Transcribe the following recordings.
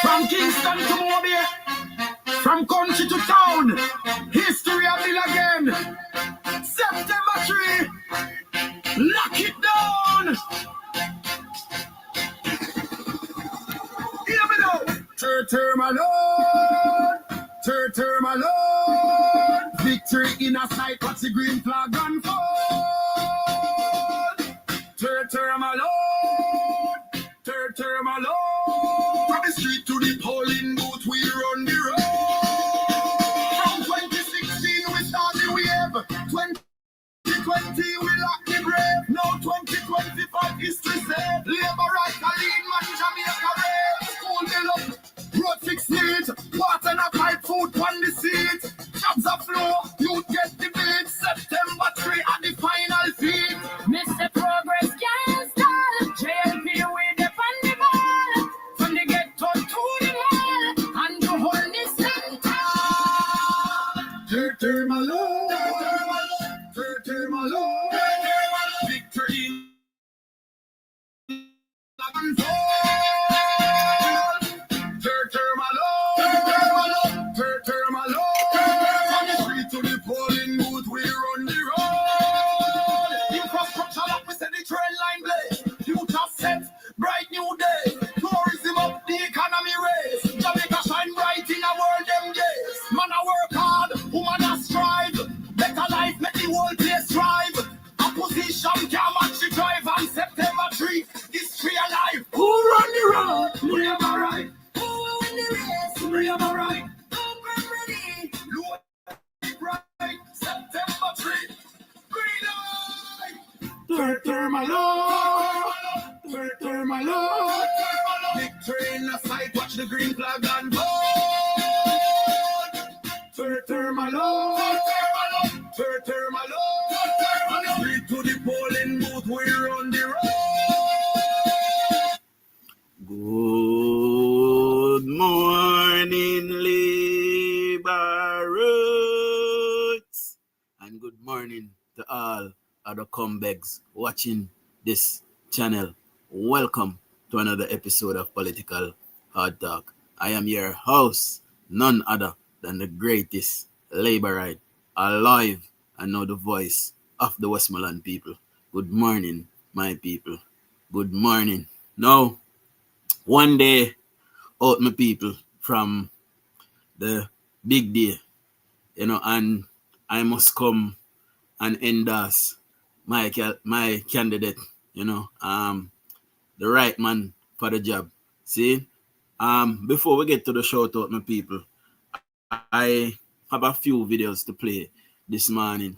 From Kingston to Mobile, from country to town, history of it again. September 3, lock it down. Hear me now. My Lord, my Lord. Victory in a sight, watch the green flag unfold. My Lord, my Lord. From the street to the polling booth, we run the road. From 2016, we start the wave. 2020, we lock the grave. Now 2025, history said. Labor right, a lean man, Jamaica rave. School build up, road 6 neat. Water and a pipe, food on the seat. Jobs are flow, youth get the beat. September 3 at the final feed. Mr. Progress can't stall. JLP with the funny ball. From the ghetto to the mall. And to hold this center. My Lord, my Lord. Victory unfold. My Lord, my Lord. From the street to the polling booth, we run the road. Infrastructure like we said, the train line blaze. Future set, bright new day. Tourism up, the economy raise. Jamaica shine bright in a world them days. Man a work hard, woman a strive. Better life, make the whole place thrive. Opposition can't match the drive. On September 3, history alive. Who run the road? Labor right. Who win the race? Labor right. Who come ready? Load right. September 3. Green light. My Lord. My Lord. Victory in the sight. Watch the green flag unfold. My Lord. My Lord. On the street to the polling booth, we run the road. Good morning, Labor Roots. And good morning to all other comebacks watching this channel. Welcome to another episode of Political Hard Talk. I am your host, none other than the greatest Laborite alive, and now the voice of the Westmoreland people. Good morning, my people. Good morning. Now, one day out, my people, from the big day, and I must come and endorse my candidate, the right man for the job. See, before we get to the shout out, my people, I have a few videos to play this morning.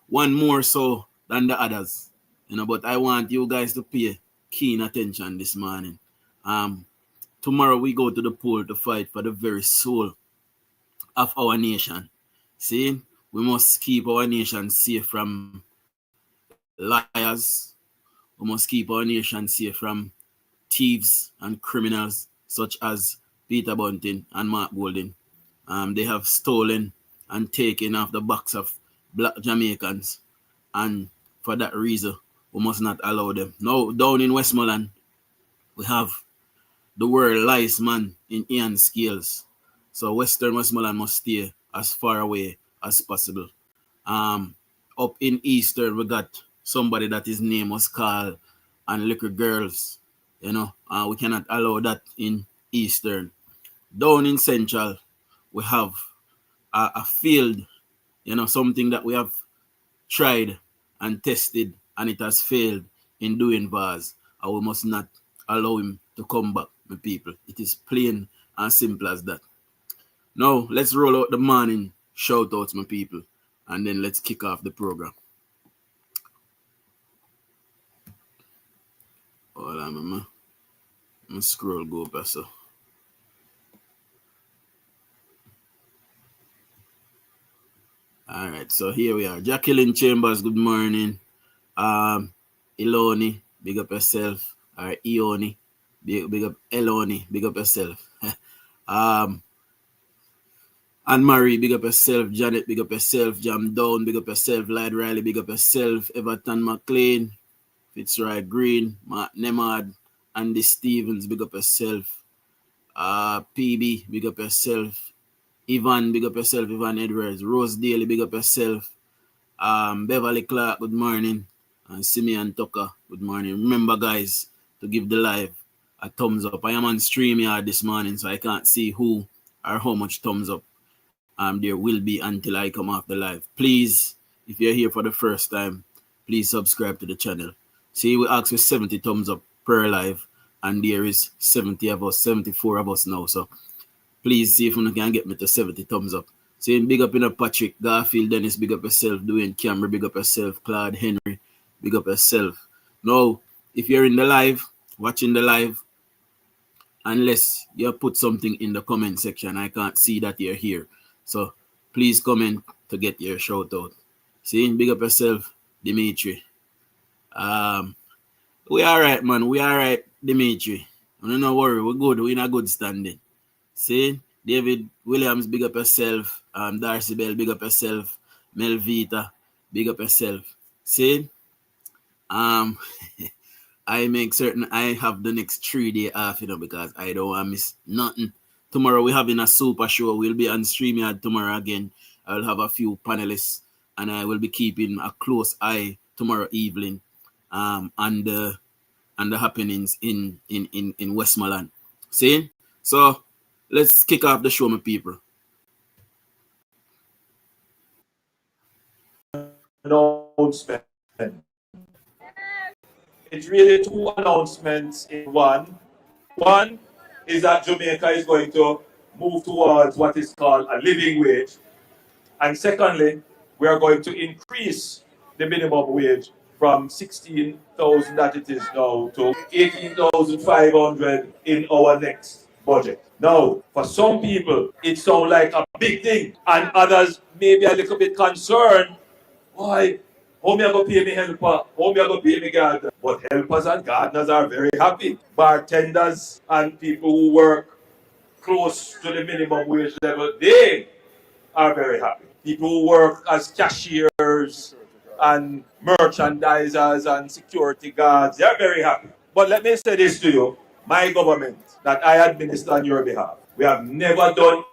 One more so than the others, but I want you guys to pay keen attention this morning. Tomorrow we go to the poll to fight for the very soul of our nation. See, we must keep our nation safe from liars. We must keep our nation safe from thieves and criminals such as Peter Bunting and Mark Golding. They have stolen and taken off the backs of black Jamaicans, and for that reason, we must not allow them. Now, down in Westmoreland, we have the world lies man in Ian scales. So Western Westmoreland must stay as far away as possible. Up in Eastern, we got somebody that his name was called and Liquor Girls. We cannot allow that in Eastern. Down in Central, we have a field, something that we have tried and tested, and it has failed in doing bars. And we must not allow him to come back, my people. It is plain and simple as that. Now, let's roll out the morning shout outs, my people, and then let's kick off the program. Hold on, mama. I'm going to scroll go past so. All right, so here we are. Jacqueline Chambers, good morning. Eloni, big up yourself. Or Eoni, big up Eloni, big up yourself. Anne-Marie, big up yourself. Janet, big up yourself. Jam Down, big up yourself. Lyde Riley, big up yourself. Everton McLean, Fitzroy Green, Matt Nemad, Andy Stevens, big up yourself. PB, big up yourself. Ivan, big up yourself. Ivan Edwards. Rose Daly, big up yourself. Beverly Clark, good morning. And Simeon Tucker, good morning. Remember, guys, to give the live a thumbs up. I am on StreamYard this morning, so I can't see who or how much thumbs up there will be until I come off the live. Please, if you're here for the first time, please subscribe to the channel. See, we ask for 70 thumbs up per live, and there is 70 of us, 74 of us now. So please see if you can get me to 70 thumbs up. See, big up in a Patrick, Garfield, Dennis, big up yourself. Dwayne Cameron, big up yourself. Claude Henry, big up yourself. Now, if you're in the live, watching the live, unless you put something in the comment section, I can't see that you're here. So please comment to get your shout out. See, big up yourself, Dimitri. We all right, man. We all right, Dimitri. Don't worry, we're good. We're in a good standing. See, David Williams, big up yourself. Darcy Bell, big up yourself. Melvita, big up yourself. See, I make certain I have the next 3 day off, because I don't want to miss nothing. Tomorrow we're having a super show. We'll be on StreamYard tomorrow again. I'll have a few panelists, and I will be keeping a close eye tomorrow evening on the happenings in Westmoreland. See? So let's kick off the show, my people. Announcement. It's really 2 announcements in one. One is that Jamaica is going to move towards what is called a living wage. And secondly, we are going to increase the minimum wage from 16,000 that it is now to 18,500 in our next budget. Now, for some people, it sounds like a big thing, and others may be a little bit concerned. Why? How me going to pay me helper? How me going to pay me gardener? But helpers and gardeners are very happy. Bartenders and people who work close to the minimum wage level, they are very happy. People who work as cashiers and merchandisers and security guards, they are very happy. But let me say this to you, my government that I administer on your behalf, we have never done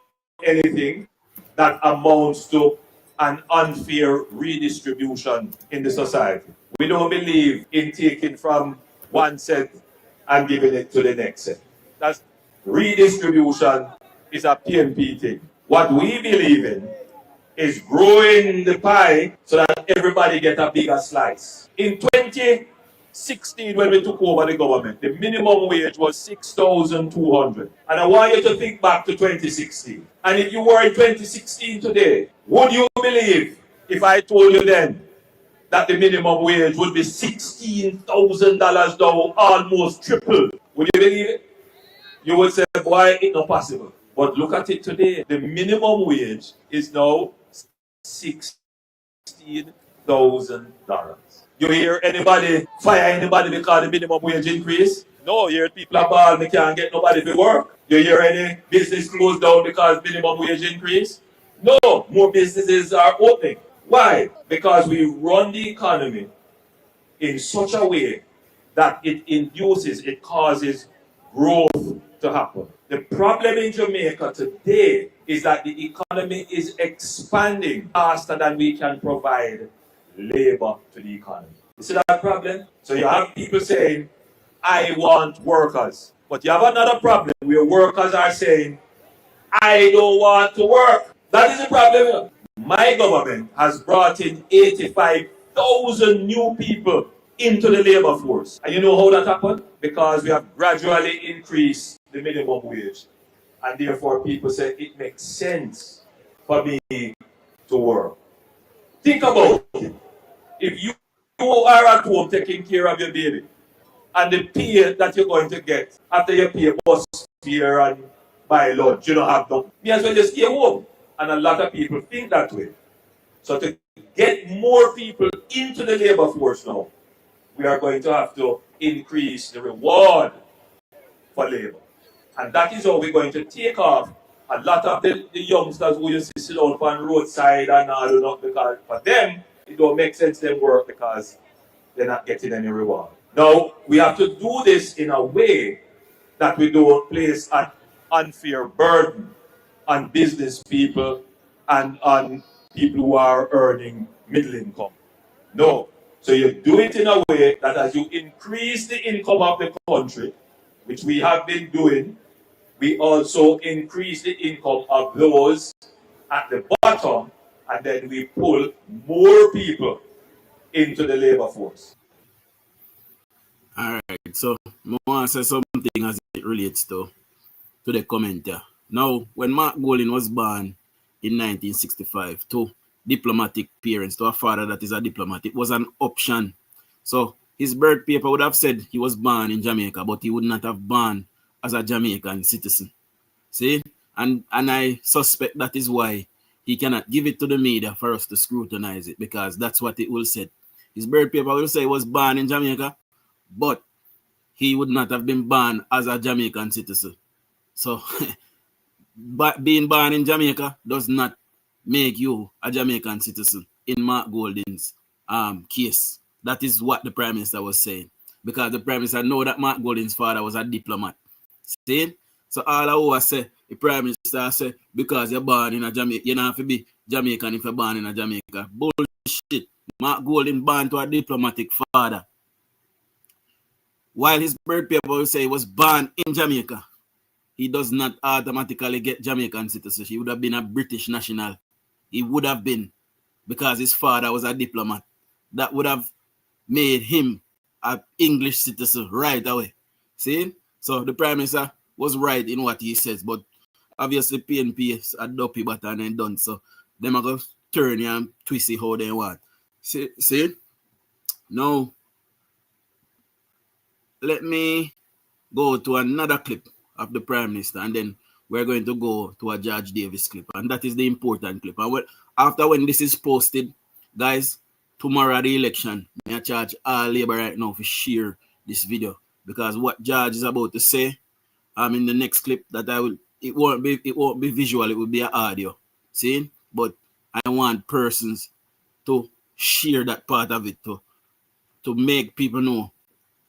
anything that amounts to an unfair redistribution in the society. We don't believe in taking from one set and giving it to the next set. That's redistribution is a PNP thing. What we believe in is growing the pie so that everybody get a bigger slice. In 2016, when we took over the government, the minimum wage was 6,200. And I want you to think back to 2016. And if you were in 2016 today, would you believe if I told you then that the minimum wage would be $16,000 now, almost triple? Would you believe it? You would say, boy, it's not possible. But look at it today. The minimum wage is now $16,000. You hear anybody fire anybody because the minimum wage increase? No, you hear people are bald, they can't get nobody to work. You hear any business closed down because minimum wage increase? No, more businesses are opening. Why? Because we run the economy in such a way that it causes growth to happen. The problem in Jamaica today is that the economy is expanding faster than we can provide labor to the economy. You see that problem? So you have people saying, I want workers. But you have another problem where workers are saying, I don't want to work. That is the problem. My government has brought in 85,000 new people into the labor force. And you know how that happened? Because we have gradually increased the minimum wage. And therefore people say it makes sense for me to work. Think about it. If you are at home taking care of your baby, and the pay that you're going to get after you pay bus fare and buy lunch, you don't have no. May as well just stay home. And a lot of people think that way. So to get more people into the labor force now, we are going to have to increase the reward for labor. And that is how we're going to take off a lot of the youngsters who used to sit out on the roadside and all that, because for them, it don't make sense them work because they're not getting any reward. Now, we have to do this in a way that we don't place a unfair burden on business people and on people who are earning middle income. No. So you do it in a way that as you increase the income of the country, which we have been doing, we also increase the income of those at the bottom, and then we pull more people into the labor force. All right, so I want to say something as it relates to the comment here. Now, when Mark Golding was born in 1965 to diplomatic parents, to a father that is a diplomat, it was an option. So his birth paper would have said he was born in Jamaica, but he would not have born as a Jamaican citizen. See? And I suspect that is why he cannot give it to the media for us to scrutinize it, because that's what it will say. His birth paper will say he was born in Jamaica, but he would not have been born as a Jamaican citizen. So, being born in Jamaica does not make you a Jamaican citizen in Mark Golding's case. That is what the Prime Minister was saying. Because the Prime Minister know that Mark Golding's father was a diplomat. See? So all I always say, the Prime Minister say, because you're born in a Jamaica, you don't have to be Jamaican if you're born in a Jamaica. Bullshit. Mark Golding born to a diplomatic father. While his birth paper will say he was born in Jamaica, he does not automatically get Jamaican citizenship. He would have been a British national. He would have been, because his father was a diplomat. That would have made him an English citizen right away. See? So the Prime Minister was right in what he says, but obviously PNP is a dopey button and done. So them are going to turn you and twist it how they want. See? Now, let me go to another clip of the Prime Minister, and then we're going to go to a George Davis clip, and that is the important clip. And after when this is posted, guys, tomorrow the election, I charge all labor right now for share this video, because what George is about to say, in the next clip that it won't be visual, it will be an audio. See? But I want persons to share that part of it to make people know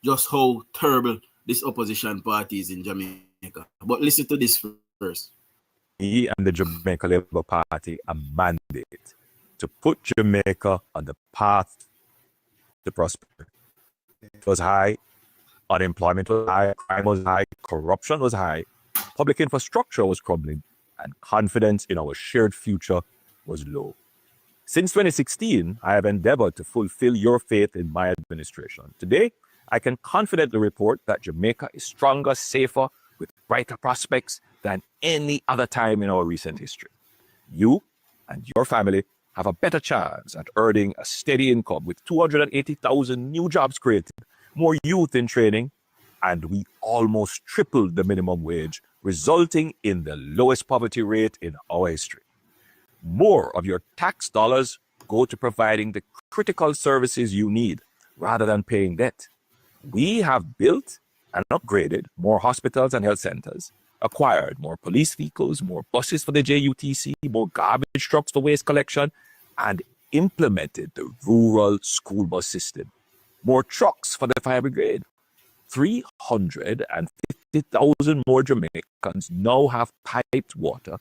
just how terrible this opposition party is in Jamaica. But listen to this first. Me and the Jamaica Labour Party a mandate to put Jamaica on the path to prosperity. It was high, unemployment was high, crime was high, corruption was high, public infrastructure was crumbling, and confidence in our shared future was low. Since 2016, I have endeavored to fulfill your faith in my administration. Today, I can confidently report that Jamaica is stronger, safer, with brighter prospects than any other time in our recent history. You and your family have a better chance at earning a steady income with 280,000 new jobs created, more youth in training, and we almost tripled the minimum wage, resulting in the lowest poverty rate in our history. More of your tax dollars go to providing the critical services you need rather than paying debt. We have built and upgraded more hospitals and health centers, acquired more police vehicles, more buses for the JUTC, more garbage trucks for waste collection, and implemented the rural school bus system. More trucks for the fire brigade. 350,000 more Jamaicans now have piped water,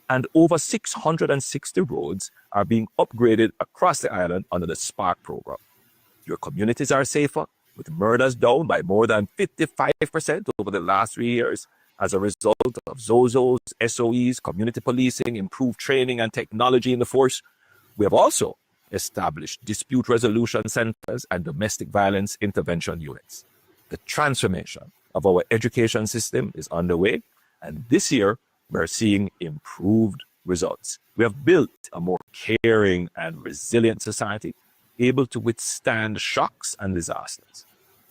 and over 660 roads are being upgraded across the island under the Spark program. Your communities are safer, with murders down by more than 55% over the last 3 years as a result of ZOZOs, SOEs, community policing, improved training and technology in the force. We have also established dispute resolution centers and domestic violence intervention units. The transformation of our education system is underway, and this year we're seeing improved results. We have built a more caring and resilient society, able to withstand shocks and disasters.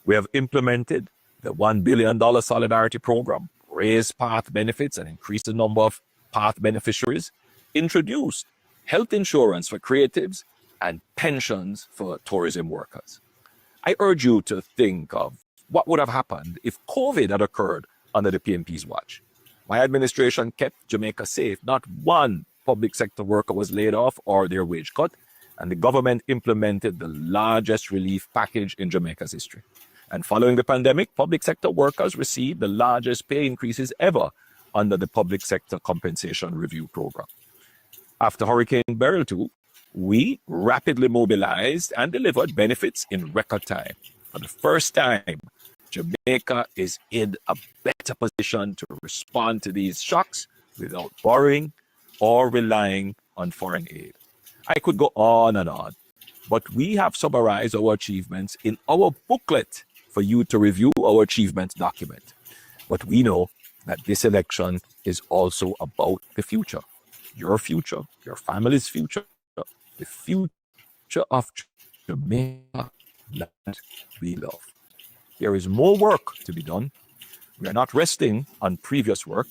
We have implemented the $1 billion Solidarity Program, raised path benefits and increased the number of path beneficiaries, introduced health insurance for creatives, and pensions for tourism workers. I urge you to think of what would have happened if COVID had occurred under the PNP's watch. My administration kept Jamaica safe. Not one public sector worker was laid off or their wage cut, and the government implemented the largest relief package in Jamaica's history. And following the pandemic, public sector workers received the largest pay increases ever under the Public Sector Compensation Review Program. After Hurricane Beryl 2, we rapidly mobilized and delivered benefits in record time. For the first time, Jamaica is in a better position to respond to these shocks without borrowing or relying on foreign aid. I could go on and on, but we have summarized our achievements in our booklet for you to review our achievements document. But we know that this election is also about the future, your family's future, the future of Jamaica that we love. There is more work to be done. We are not resting on previous work.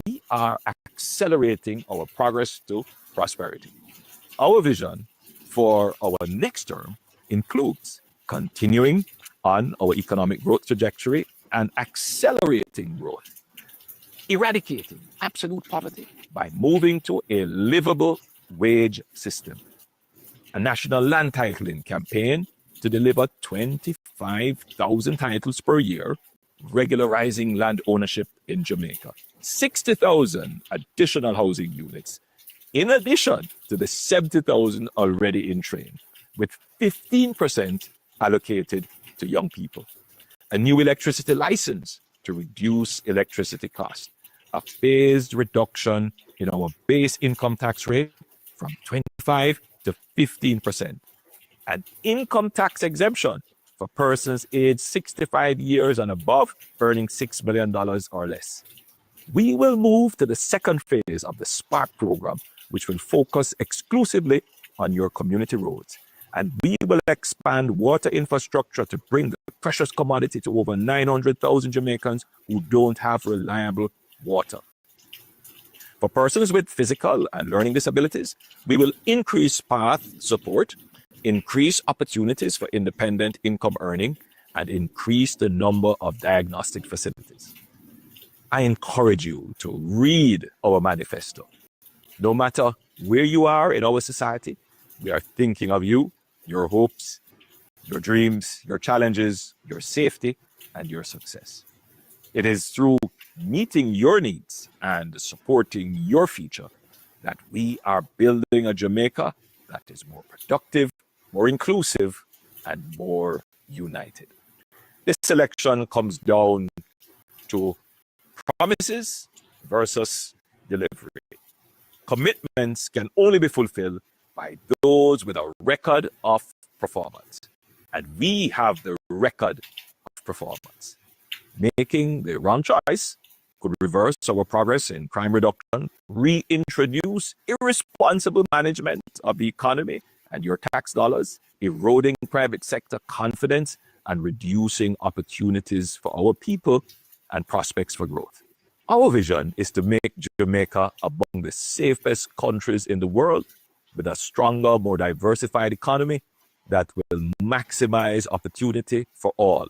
We are accelerating our progress to prosperity. Our vision for our next term includes continuing on our economic growth trajectory and accelerating growth, eradicating absolute poverty by moving to a livable wage system, a national land titling campaign to deliver 25,000 titles per year, regularizing land ownership in Jamaica, 60,000 additional housing units, in addition to the 70,000 already in train, with 15% allocated to young people, a new electricity license to reduce electricity costs, a phased reduction in our base income tax rate from 25 to 15%, an income tax exemption for persons aged 65 years and above earning $6 million or less. We will move to the second phase of the SPARK program, which will focus exclusively on your community roads. And we will expand water infrastructure to bring the precious commodity to over 900,000 Jamaicans who don't have reliable water. For persons with physical and learning disabilities, we will increase PATH support, increase opportunities for independent income earning, and increase the number of diagnostic facilities. I encourage you to read our manifesto. No matter where you are in our society, we are thinking of you, your hopes, your dreams, your challenges, your safety, and your success. It is through meeting your needs and supporting your future that we are building a Jamaica that is more productive, more inclusive, and more united. This election comes down to promises versus delivery. Commitments can only be fulfilled by those with a record of performance. And we have the record of performance. Making the wrong choice could reverse our progress in crime reduction, reintroduce irresponsible management of the economy and your tax dollars, eroding private sector confidence, and reducing opportunities for our people and prospects for growth. Our vision is to make Jamaica among the safest countries in the world, with a stronger, more diversified economy that will maximize opportunity for all,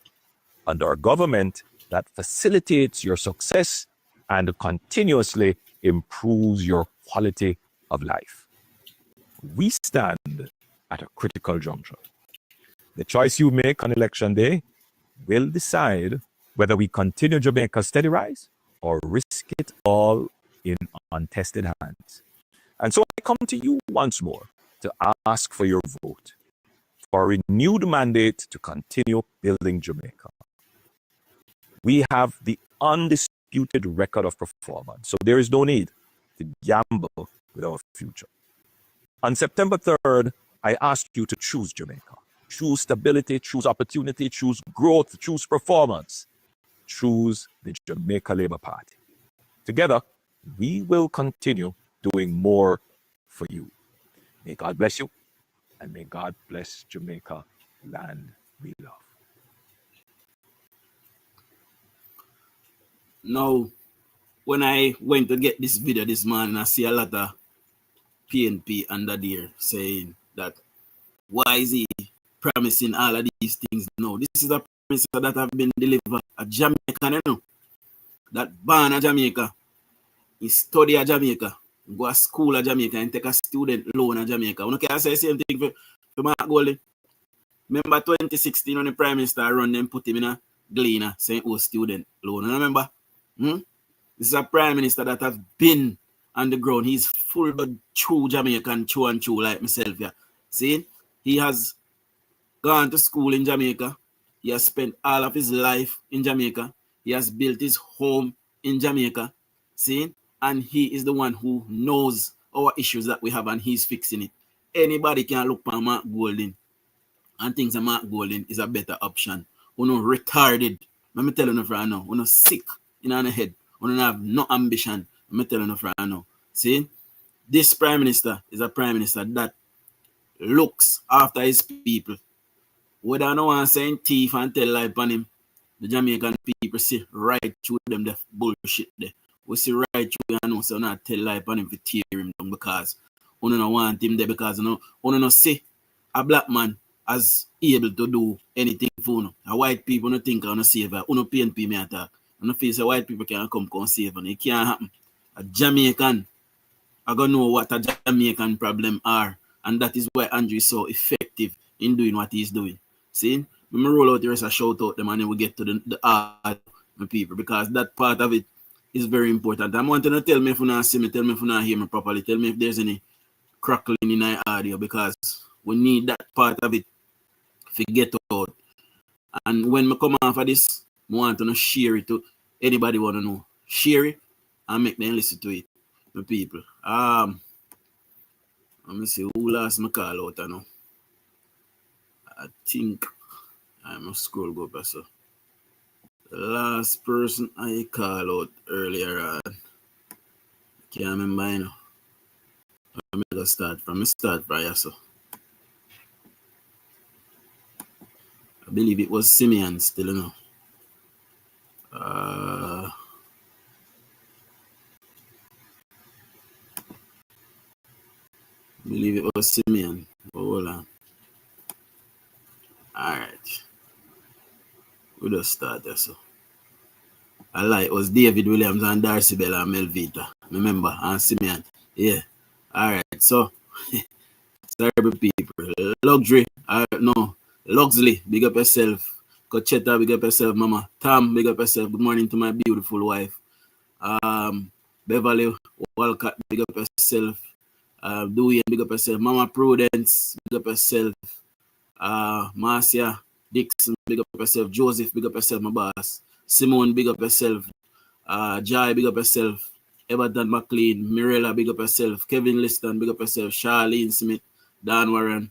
under a government that facilitates your success and continuously improves your quality of life. We stand at a critical juncture. The choice you make on election day will decide whether we continue Jamaica's steady rise or risk it all in untested hands. And so I come to you once more to ask for your vote for a renewed mandate to continue building Jamaica. We have the undisputed record of performance, so there is no need to gamble with our future. On September 3rd, I ask you to choose Jamaica. Choose stability, choose opportunity, choose growth, choose performance. Choose the Jamaica Labour Party. Together, we will continue doing more for you. May God bless you, and may God bless Jamaica, land we love. Now, when I went to get this video this morning, I see a lot of PNP under there saying that why is he promising all of these things? No, this is a promise that have been delivered. A Jamaican, you know, that born in Jamaica, he study in Jamaica, go to school in Jamaica, and take a student loan in Jamaica. You can say the same thing for Mark Goldie. Remember 2016 when the Prime Minister run them, put him in a Gleaner saying, oh, student loan. You remember? This is a prime minister that has been on the ground. He's full blood true Jamaican, true and true like myself. Yeah. See, he has gone to school in Jamaica. He has spent all of his life in Jamaica. He has built his home in Jamaica. See, and he is the one who knows our issues that we have, and he's fixing it. Anybody can look for Mark Golding and think that Mark Golding is a better option. Uno retarded. Let me tell you right now. Uno sick in our head. Uno have no ambition. Let me tell you right now. See, this prime minister is a prime minister that looks after his people. Whether I don't want to say thief and tell lie upon him, the Jamaican people see right through them the bullshit there. We see right through and know so not tell lie upon him to tear him down because we don't want him there because we don't see a black man as able to do anything for you. A white people don't think on a saver. You don't PNP me attack. You don't feel say white people can come save you. It can't happen. A Jamaican I gonna know what a Jamaican problem are. And that is why Andrew is so effective in doing what he's doing. See? When we roll out the rest, I shout out them and then we get to the art of people because that part of it is very important. I'm wanting to tell me if you not see me, tell me if you not hear me properly, tell me if there's any crackling in my audio because we need that part of it to get out. And when I come off of this, I want to share it to anybody want to know. Share it and make them listen to it. The people. Let me see who last my call out now. I think I must scroll go back so. The last person I call out earlier on. Can't remember you know. I'm gonna start from here so. I believe it was Simeon still you know. I believe it was Simeon. Hold on. Alright. We'll just start there so. I like it was David Williams and Darcy Bell and Melvita. Remember, and Simeon. Yeah. Alright, so sorry people. Luxury. No. Luxley, big up yourself. Cochetta, big up yourself, mama. Tam, big up yourself. Good morning to my beautiful wife. Beverly Walcott, big up yourself. Dewey, big up yourself. Mama Prudence, big up yourself. Marcia Dixon, big up yourself. Joseph, big up yourself, my boss. Simone, big up yourself. Jai, big up yourself. Everton McLean, Mirella, big up yourself. Kevin Liston, big up yourself. Charlene Smith, Dan Warren.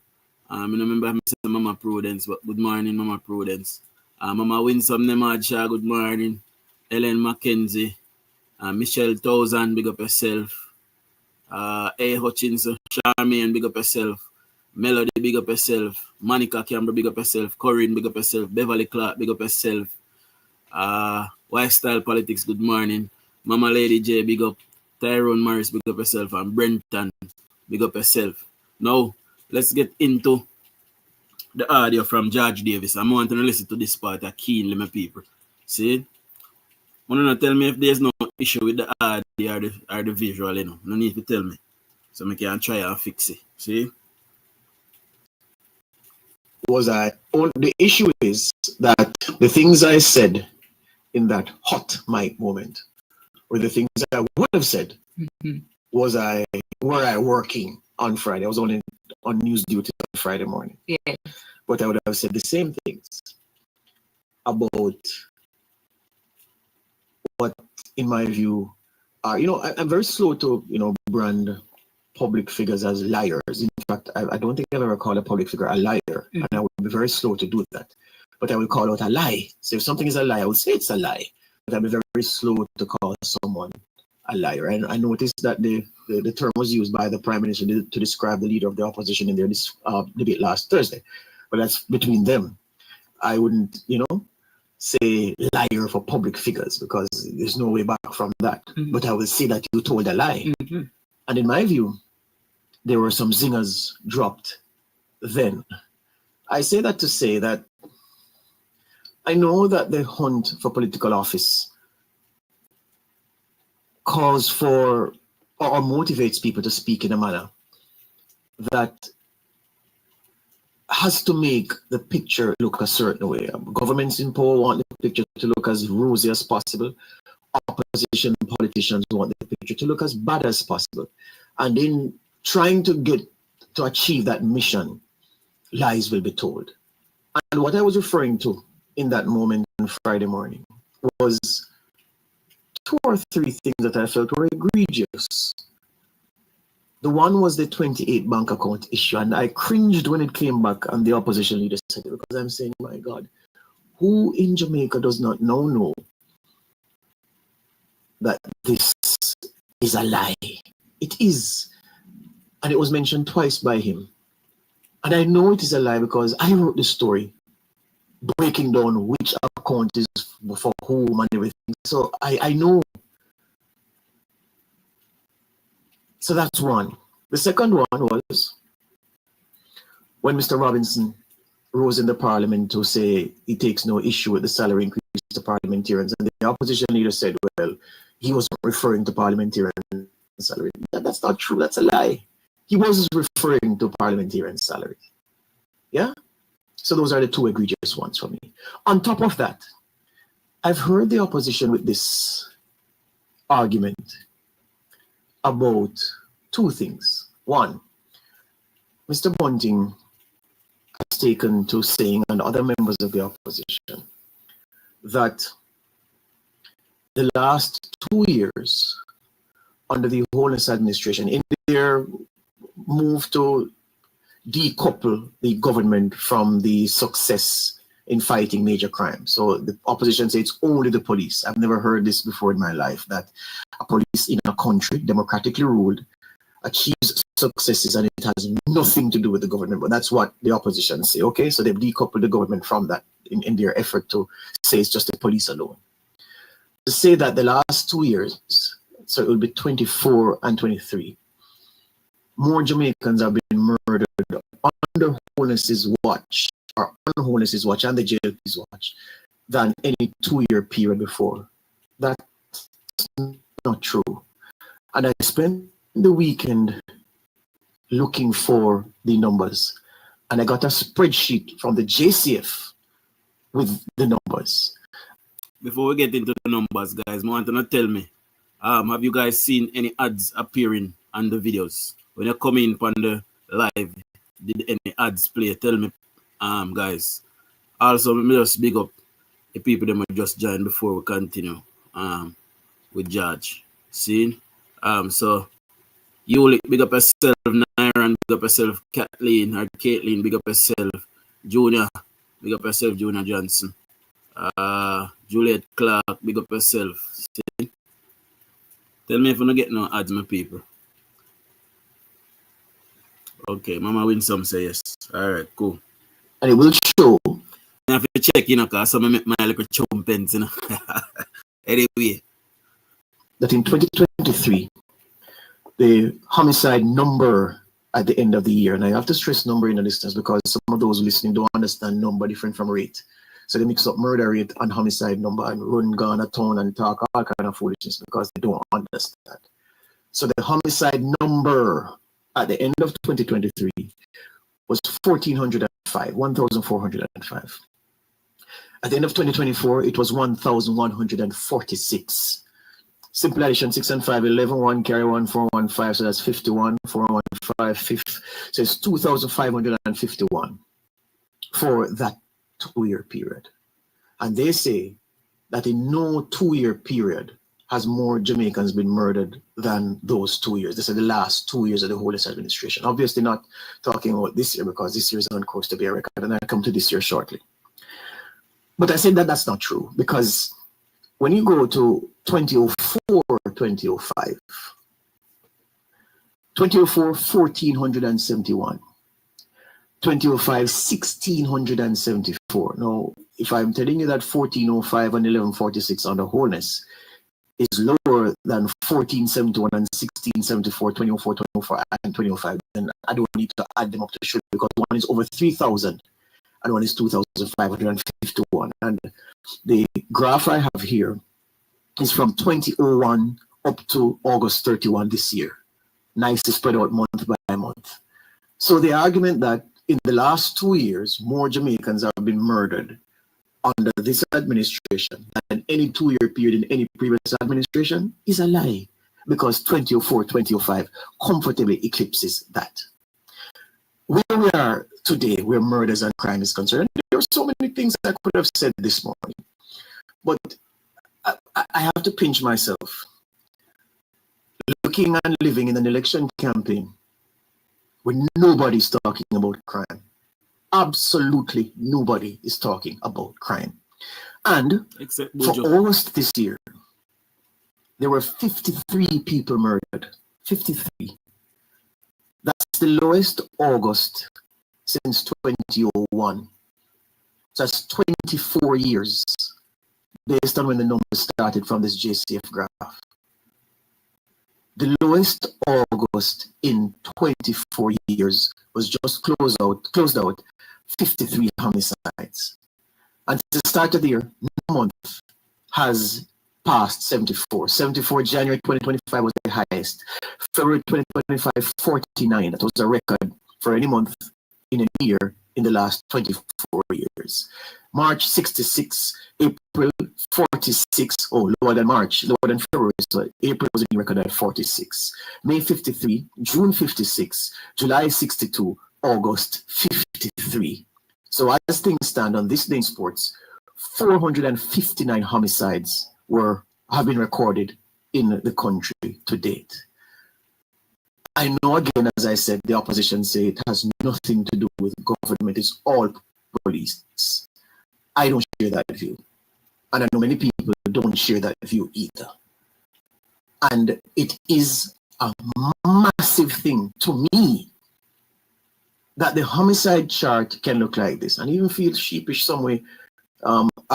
I remember I said Mama Prudence, but good morning, Mama Prudence. Mama Winsome Nemadsha, good morning. Ellen McKenzie. Michelle Thousand, big up yourself. A. Hutchinson, Charmaine, big up yourself. Melody, big up yourself. Monica Campbell, big up yourself. Corinne, big up yourself. Beverly Clark, big up yourself. Lifestyle Politics, good morning. Mama Lady J, big up. Tyrone Morris, big up yourself. And Brenton, big up yourself. Now, let's get into the audio from George Davis. I'm wanting to listen to this part keenly, my people. See? Want to tell me if there's no issue with the audio or the visual, you know. No need to tell me. So I can try and fix it. See? The issue is that the things I said in that hot mic moment were the things I would have said were I working on Friday. I was only on news duty on Friday morning. Yeah. But I would have said the same things about what, in my view, are, I'm very slow to, brand public figures as liars. In fact, I don't think I've ever called a public figure a liar, and I would be very slow to do that. But I will call out a lie. So if something is a lie, I would say it's a lie. But I'll be very, very slow to call someone a liar. And I noticed that the term was used by the Prime Minister to describe the leader of the opposition in their debate last Thursday. But that's between them. I wouldn't, say liar for public figures because there's no way back from that. But I will say that you told a lie. And in my view, there were some zingers dropped then. I say that to say that I know that the hunt for political office calls for or motivates people to speak in a manner that has to make the picture look a certain way. Governments in power want the picture to look as rosy as possible. opposition politicians want the picture to look as bad as possible. And in trying to achieve that mission, lies will be told. And what I was referring to in that moment on Friday morning was 2 or 3 things that I felt were egregious. The one was the 28 bank account issue, and I cringed when it came back and the opposition leader said it, because I'm saying, my God, who in Jamaica does not know that this is a lie? It is. And it was mentioned twice by him. And I know it is a lie because I wrote the story breaking down which account is for whom and everything. So I know. So that's one. The second one was when Mr. Robinson rose in the parliament to say he takes no issue with the salary increase to parliamentarians. And the opposition leader said, well, he wasn't referring to parliamentarian salary. That's not true. That's a lie. He was referring to parliamentarian salary. Yeah? So those are the 2 egregious ones for me. On top of that, I've heard the opposition with this argument about 2 things. One, Mr. Bunting has taken to saying, and other members of the opposition, that the last 2 years under the Holness administration, in their move to decouple the government from the success in fighting major crime. So the opposition says it's only the police. I've never heard this before in my life, that a police in a country, democratically ruled, achieves successes and it has nothing to do with the government. But that's what the opposition say. Okay, so they've decoupled the government from that in their effort to say it's just the police alone. To say that the last 2 years, so it will be 24 and 23, more Jamaicans have been murdered under Holness's watch, or on Holness's watch and the JLP's watch, than any 2-year period before. That's not true. And I spent the weekend looking for the numbers, and I got a spreadsheet from the JCF with the numbers. Before we get into the numbers, guys, I want to tell me, have you guys seen any ads appearing on the videos? When you come in on the live, did any ads play? Tell me, guys. Also, let me just big up the people that might just join before we continue with George. See? So, you big up yourself, Nyron, big up yourself, Kathleen, or Caitlin, big up yourself, Junior, big up yourself, Junior Johnson. Juliet Clark, big up yourself. See? Tell me if you don't get no ads, my people. Okay, Mama Winsome say yes. All right, cool. And it will show. I have to check, because some make my little chumpens, Anyway. That in 2023, the homicide number at the end of the year, and I have to stress number in the distance because some of those listening don't understand number different from rate. So they mix up murder rate and homicide number and run gun a town and talk all kind of foolishness because they don't understand. So the homicide number at the end of 2023 was 1,405. At the end of 2024, it was 1,146. Simple addition, 6 and 5, 11, 1, carry 1, 4, 1, 5, so that's 51, 4, 1, 5, 5, so it's 2,551 for that 2-year period. And they say that in no 2-year period has more Jamaicans been murdered than those 2 years. They said the last 2 years of the Holness administration. Obviously not talking about this year because this year is on course to be a record, and I'll come to this year shortly. But I said that that's not true because when you go to 2004, 2005, 2004, 1,471. 2005, 1,674. Now, if I'm telling you that 1405 and 1146 on the Holness is lower than 1471 and 1674, 2004, 2004, and 2005, then I don't need to add them up to show because one is over 3,000 and one is 2,551. And the graph I have here is from 2001 up to August 31 this year. Nice to spread out month by month. So the argument that in the last 2 years, more Jamaicans have been murdered under this administration than any 2-year period in any previous administration is a lie, because 2004, 2005 comfortably eclipses that. Where we are today, where murders and crime is concerned, there are so many things I could have said this morning, but I have to pinch myself. Looking and living in an election campaign where nobody's talking about crime. Absolutely nobody is talking about crime. And Except for Bojo. August this year, there were 53 people murdered. 53. That's the lowest August since 2001. So that's 24 years based on when the numbers started from this JCF graph. The lowest August in 24 years was just closed out 53 homicides. And to the start of the year, no month has passed 74. 74 January 2025 was the highest. February 2025, 49. That was a record for any month in a year in the last 24 years. March 66, April 46, lower than March, lower than February, so April was a record at 46. May 53, June 56, July 62, August 53. So as things stand on this day in sports, 459 homicides have been recorded in the country to date. I know, again, as I said, the opposition say it has nothing to do with government, it's all police. I don't share that view. And I know many people don't share that view either. And it is a massive thing to me that the homicide chart can look like this, and even feel sheepish some way,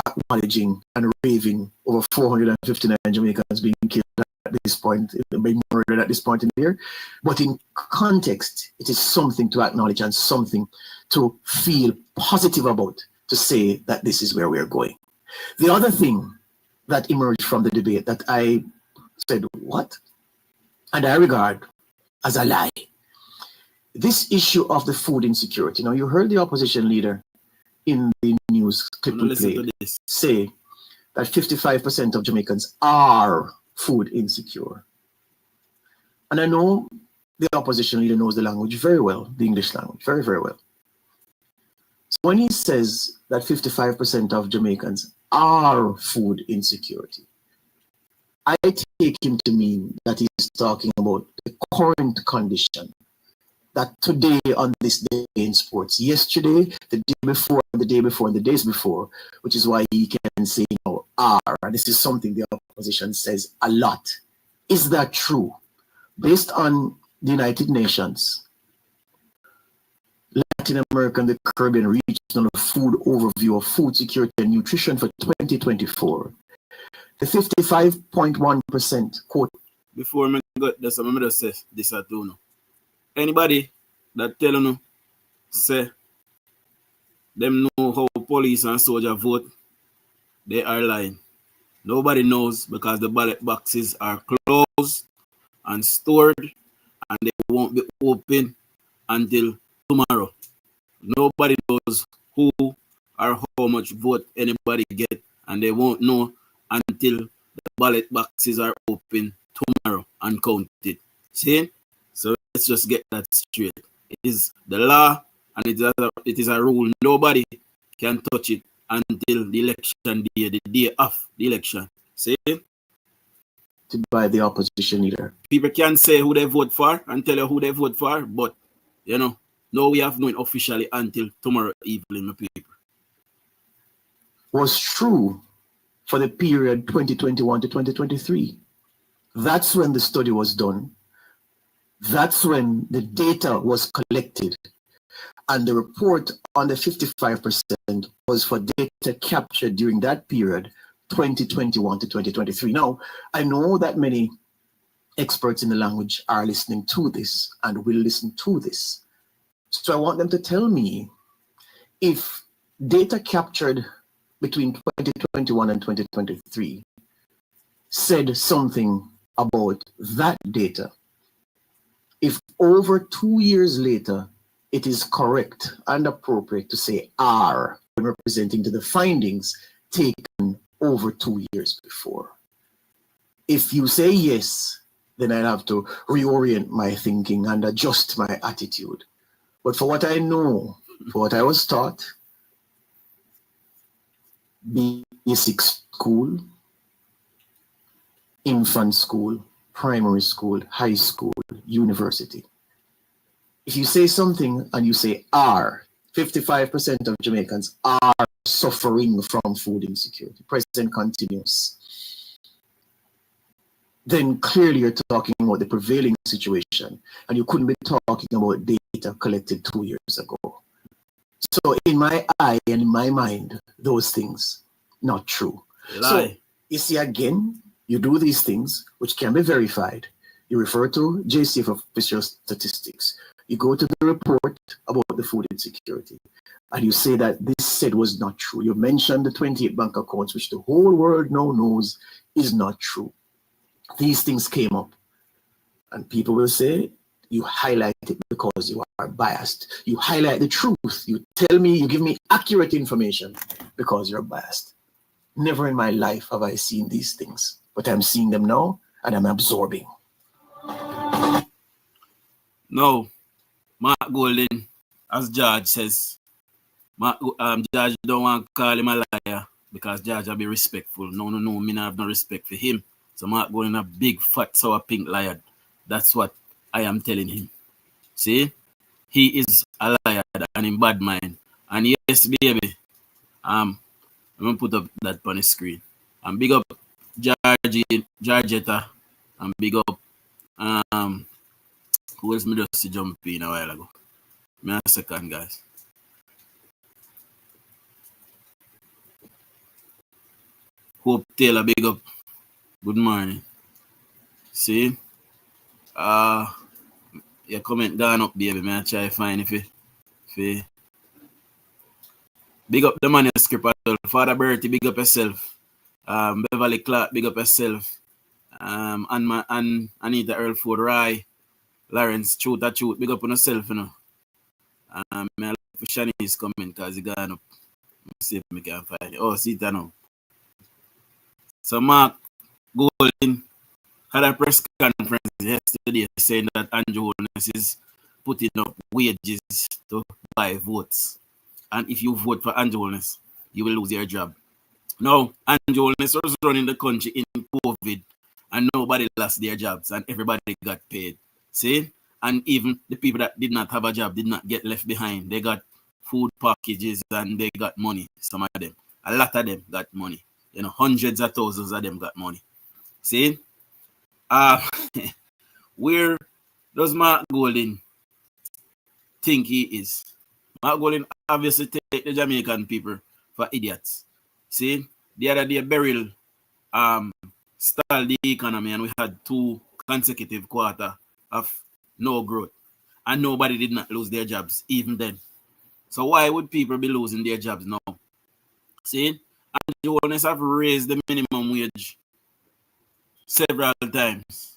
acknowledging and raving over 459 Jamaicans being killed at this point, being murdered at this point in the year. But in context, it is something to acknowledge and something to feel positive about, to say that this is where we're going. The other thing that emerged from the debate that I said, what? And I regard as a lie. This issue of the food insecurity. Now, you heard the opposition leader in the news clip we played say that 55% of Jamaicans are food insecure. And I know the opposition leader knows the language very well, the English language, very, very well. So when he says that 55% of Jamaicans are food insecurity, I take him to mean that he's talking about the current condition. That today on this day in sports, yesterday, the day before, and the day before, and the days before, which is why he can say, are. And this is something the opposition says a lot. Is that true? Based on the United Nations, Latin America and the Caribbean Regional Food Overview of Food Security and Nutrition for 2024, the 55.1% quote. Before me got this, I'm going to say this at you. Anybody that tell you, say, them know how police and soldier vote, they are lying. Nobody knows, because the ballot boxes are closed and stored, and they won't be open until tomorrow. Nobody knows who or how much vote anybody get, and they won't know until the ballot boxes are open tomorrow and counted. See? So let's just get that straight. It is the law, and it is a rule. Nobody can touch it until the election day, the day of the election. See? By the opposition leader. People can say who they vote for and tell you who they vote for, but no, we have known officially until tomorrow evening, my people. Was true for the period 2021 to 2023. That's when the study was done. That's when the data was collected. And the report on the 55% was for data captured during that period, 2021 to 2023. Now, I know that many experts in the language are listening to this and will listen to this. So I want them to tell me if data captured between 2021 and 2023 said something about that data. If over 2 years later, it is correct and appropriate to say are representing to the findings taken over 2 years before. If you say yes, then I'll have to reorient my thinking and adjust my attitude. But for what I know, for what I was taught, basic school, infant school, primary school, high school, university. If you say something and you say are, 55% of Jamaicans are suffering from food insecurity, present continuous, then clearly you're talking about the prevailing situation, and you couldn't be talking about data collected 2 years ago. So in my eye and in my mind, those things not true. Lie. So you see, again, you do these things which can be verified. You refer to JCF official statistics. You go to the report about the food insecurity, and you say that this said was not true. You mentioned the 28 bank accounts, which the whole world now knows is not true. These things came up, and people will say, you highlight it because you are biased. You highlight the truth. You tell me, you give me accurate information because you're biased. Never in my life have I seen these things, but I'm seeing them now and I'm absorbing. No, Mark Golden, as George says, George don't want to call him a liar because George will be respectful. No, me not have no respect for him. So Mark Golden a big, fat, sour, pink liar. That's what I am telling him. See? He is a liar and in bad mind. And yes, baby, I'm going to put up that on the screen. And big up Georgetta, and big up who else me just jump in a while ago. Me a second, guys. Hope Taylor, big up. Good morning. See? Your comment gone up, baby. Me I try to find if it. Big up the manuscript as well. Father Bertie, big up yourself. Beverly Clark, big up yourself. And Anita Earl Ford, Rye, Lawrence, Truth, big up on yourself, you know. I look for Shani's comment because he gone up. Let's see if we can find it. Oh, see that now. So Mark Golden had a press conference yesterday saying that Andrew Holness is putting up wages to buy votes. And if you vote for Andrew Holness, you will lose your job. Now, Andrew Holness was running the country in COVID and nobody lost their jobs and everybody got paid. See? And even the people that did not have a job did not get left behind. They got food packages and they got money, some of them. A lot of them got money. You know, hundreds of thousands of them got money. See? Where does Mark Golden think he is? Mark Golden obviously take the Jamaican people for idiots. See? The other day, Beryl stalled the economy and we had 2 consecutive quarters of no growth. And nobody did not lose their jobs, even then. So why would people be losing their jobs now? See? And the owners have raised the minimum wage several times.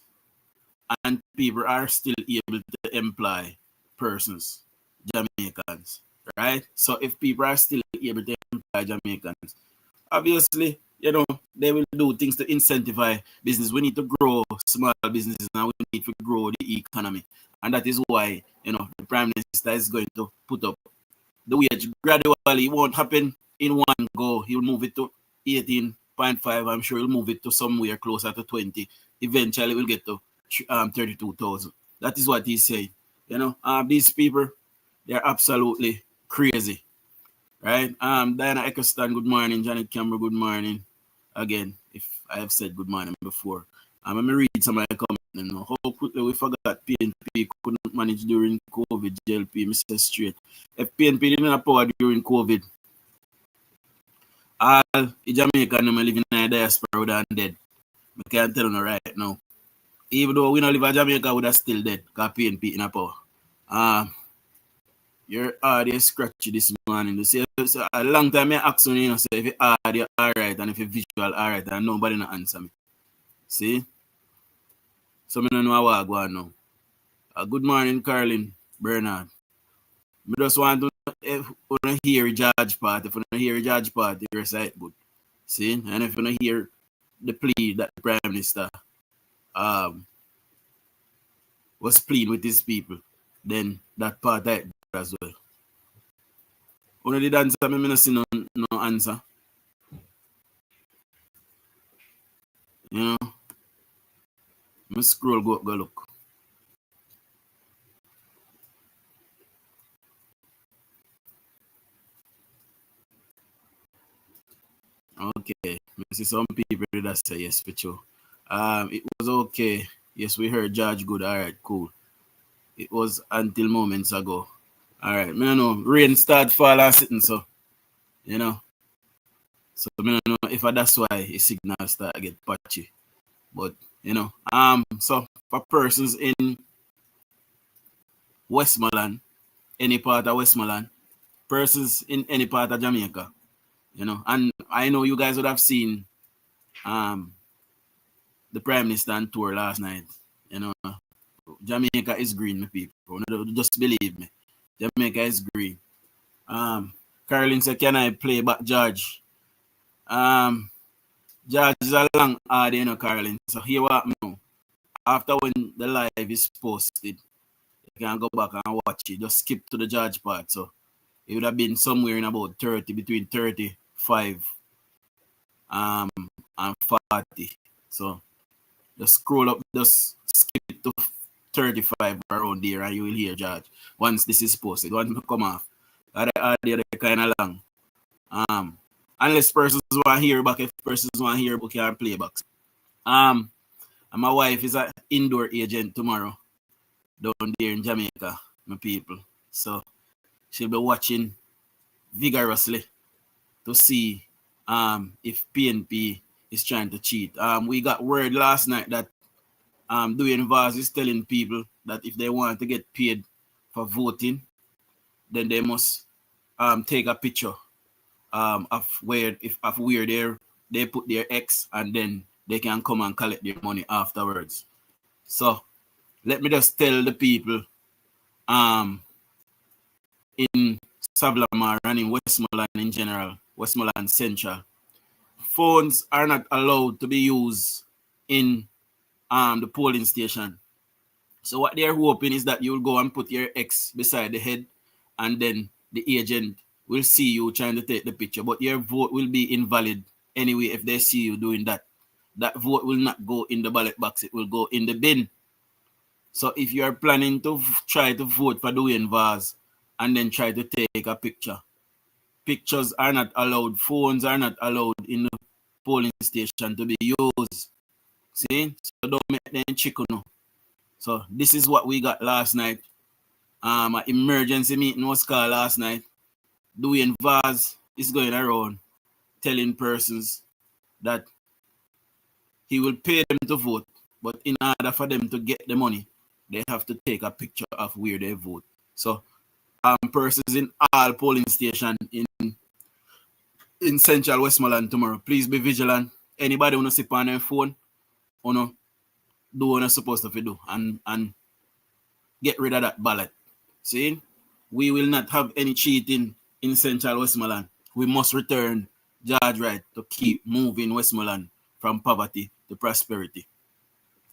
And people are still able to employ persons, Jamaicans, right? So if people are still able to employ Jamaicans, obviously, you know, they will do things to incentivize business. We need to grow small businesses and we need to grow the economy. And that is why, you know, the Prime Minister is going to put up the wage gradually. It won't happen in one go. He'll move it to 18.5. I'm sure he'll move it to somewhere closer to 20. Eventually, we'll get to 32,000. That is what he's saying. You know, these people, they're absolutely crazy. Right? Diana Eccleston, good morning. Janet Campbell, good morning. Again, if I have said good morning before. Let me read some of the comments. You know, how quickly we forgot PNP couldn't manage during COVID, JLP, Mr. Straight. If PNP didn't have power during COVID, all the Jamaicans living in the diaspora would have dead. I can't tell you right now. Even though we don't live in Jamaica, would have still dead because PNP in a power. Your audio scratchy this morning. You see, so a long time I ask you, know, say if your audio alright and if your visual alright, and nobody not answer me. See? So I don't know how I go on now. Good morning, Carlin Bernard. I just want to if you don't hear judge part, if you don't hear judge part, you're side good. See? And if you don't hear the plea that the Prime Minister was pleading with his people, then that part I as well. One of the answer, I not see no answer. You know, I scroll go look. Okay, I see some people that say yes for sure. It was okay. Yes, we heard Judge Good. All right, cool. It was until moments ago. All right, I don't know. Rain start fall and sitting, so you know. So I don't know if that's why a signal start get patchy. But you know, so for persons in Westmoreland, any part of Westmoreland, persons in any part of Jamaica, you know, and I know you guys would have seen the Prime Minister on tour last night. You know, Jamaica is green, my people. Just believe me. Jamaica is green. Caroline said, can I play back George? George is a long ad, you know, Caroline. So here what now. After when the live is posted, you can go back and watch it. Just skip to the George part. So it would have been somewhere in about 30, between 35 and 40. So just scroll up, just skip it to 35 around there and you will hear George once this is posted. Once it come off, the audio kind of long. Unless persons want to hear back, if persons want to hear back, can play back. And my wife is an indoor agent tomorrow down there in Jamaica, my people. So she'll be watching vigorously to see if PNP is trying to cheat. We got word last night that DUJON'S is telling people that if they want to get paid for voting, then they must take a picture of where they put their X, and then they can come and collect their money afterwards. So let me just tell the people in Savlamar and in Westmoreland in general, Westmoreland Central, phones are not allowed to be used in the polling station. So what they're hoping is that you'll go and put your X beside the head, and then the agent will see you trying to take the picture. But your vote will be invalid anyway if they see you doing that. That vote will not go in the ballot box. It will go in the bin. So if you are planning to try to vote for DUJON'S and then try to take a picture, pictures are not allowed. Phones are not allowed in the polling station to be used. See? So don't make them chicken. So this is what we got last night. An emergency meeting was called last night. DUJON'S is going around telling persons that he will pay them to vote, but in order for them to get the money, they have to take a picture of where they vote. So persons in all polling stations in Central Westmoreland tomorrow, please be vigilant. Anybody want to sit on their phone, do what you're supposed to do and get rid of that ballot. See, we will not have any cheating in Central Westmoreland. We must return George right to keep moving Westmoreland from poverty to prosperity.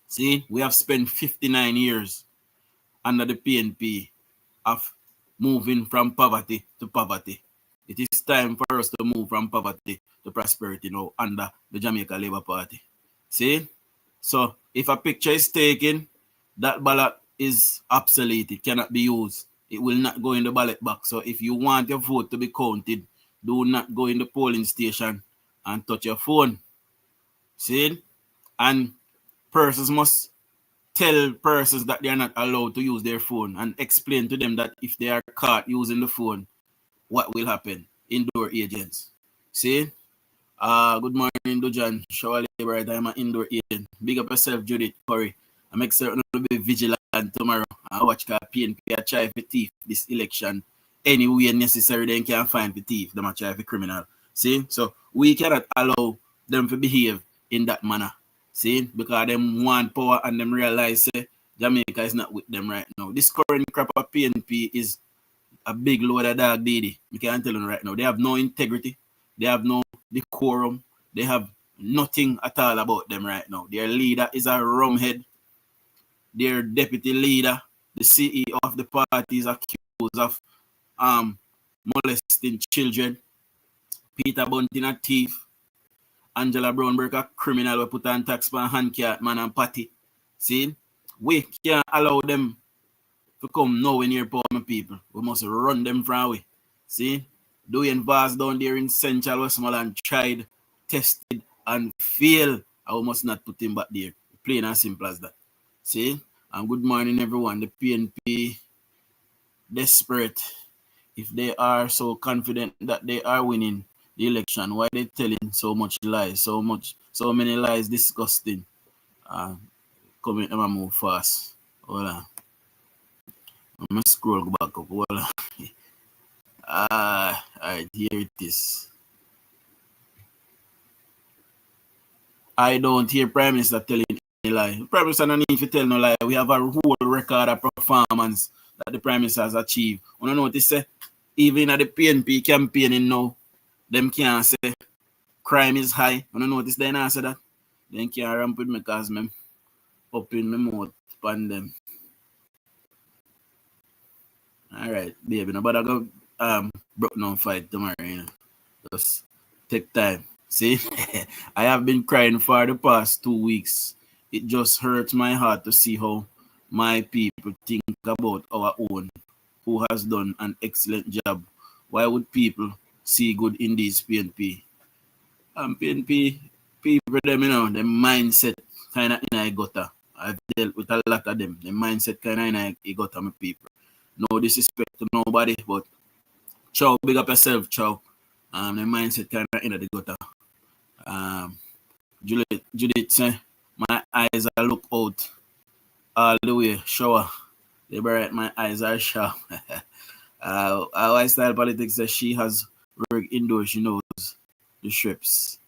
See, we have spent 59 years under the PNP of moving from poverty to poverty. It is time for us to move from poverty to prosperity now under the Jamaica Labour Party. See? So if a picture is taken, that ballot is obsolete. It cannot be used. It will not go in the ballot box. So if you want your vote to be counted, do not go in the polling station and touch your phone. See? And persons must tell persons that they are not allowed to use their phone and explain to them that if they are caught using the phone, what will happen? Indoor agents. See? Good morning, DUJON. Shower labor. I'm an indoor agent. Big up yourself, Judith Curry. I make certain to be vigilant tomorrow. I watch PNP try for thief this election. Any way necessary, they can find the thief. They might try for criminal. See? So we cannot allow them to behave in that manner. See? Because them want power and them realize Jamaica is not with them right now. This current crop of PNP is a big load of dog didi. I can't tell you right now. They have no integrity. They have no decorum. They have nothing at all about them right now. Their leader is a rumhead. Their deputy leader, the CEO of the party, is accused of molesting children. Peter Bunting a thief. Angela Brownberg a criminal. We put on tax for handcat man and patty. See? We can't allow them to come nowhere near poor people. We must run them from away. See? DUJON'S down there in Central Westmoreland tried, tested, and failed. I must not put him back there. Plain and simple as that. See? And good morning, everyone. The PNP desperate. If they are so confident that they are winning the election, why they telling so much lies, so many lies, disgusting. Come in and move fast. Hold on. I'm gonna scroll back up. Hold on. Alright, here it is. I don't hear Prime Minister telling any lie. Prime Minister don't need to tell no lie. We have a whole record of performance that the Prime Minister has achieved. You know what they say? Even at the PNP campaigning now, them can't say crime is high. You know notice they not say that? They can't ramp with me because I'm up in my mouth upon them. Alright, baby. Nobody go broke down fight tomorrow, you know. Just take time. See? I have been crying for the past 2 weeks. It just hurts my heart to see how my people think about our own, who has done an excellent job. Why would people see good in these PNP? PNP people, them, you know, the mindset kind of in a gutter. I've dealt with a lot of them. The mindset kind of in a gutter, my people. No disrespect to nobody, but chow, big up yourself, chow. The mindset kind of in the gutter. Judith say, my eyes are look out all the way, shower. They bright, my eyes are sharp. Our style politics says she has work indoors, she knows the strips.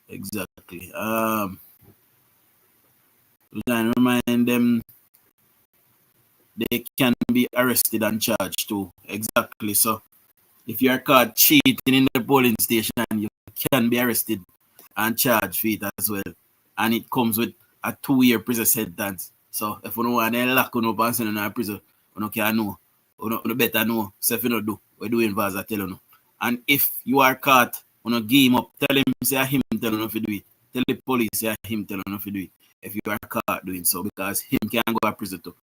Exactly. Remind them they can be arrested and charged too. Exactly. So if you are caught cheating in the polling station, you can be arrested and charged for it as well. And it comes with a 2-year prison sentence. So if you don't want to lock you up and send you to prison, you can know. You better know. So if you don't do, we're doing as I tell you. And if you are caught, you know, give him up, tell him say him tell you if you do it. Tell the police say him tell you if you do it. If you are caught doing so, because him can go to prison too.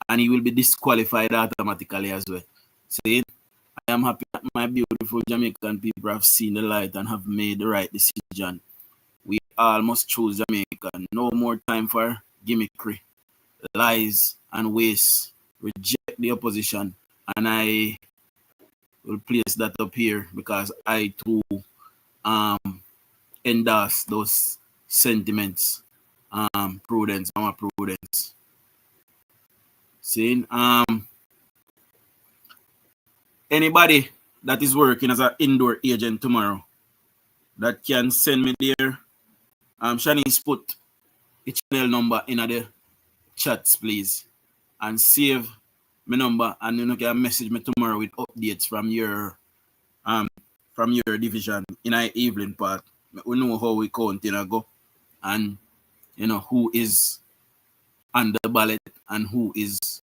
And he will be disqualified automatically as well. See, I am happy that my beautiful Jamaican people have seen the light and have made the right decision. We all must choose Jamaica. No more time for gimmickry, lies, and waste. Reject the opposition. And I will place that up here because I too endorse those sentiments. Prudence, mama prudence. Seeing anybody that is working as an indoor agent tomorrow that can send me there. Shanice put the channel number in the chats, please, and save my number, and you can message me tomorrow with updates from your division in our evening part. We know how we continue go, and you know who is on the ballot and who is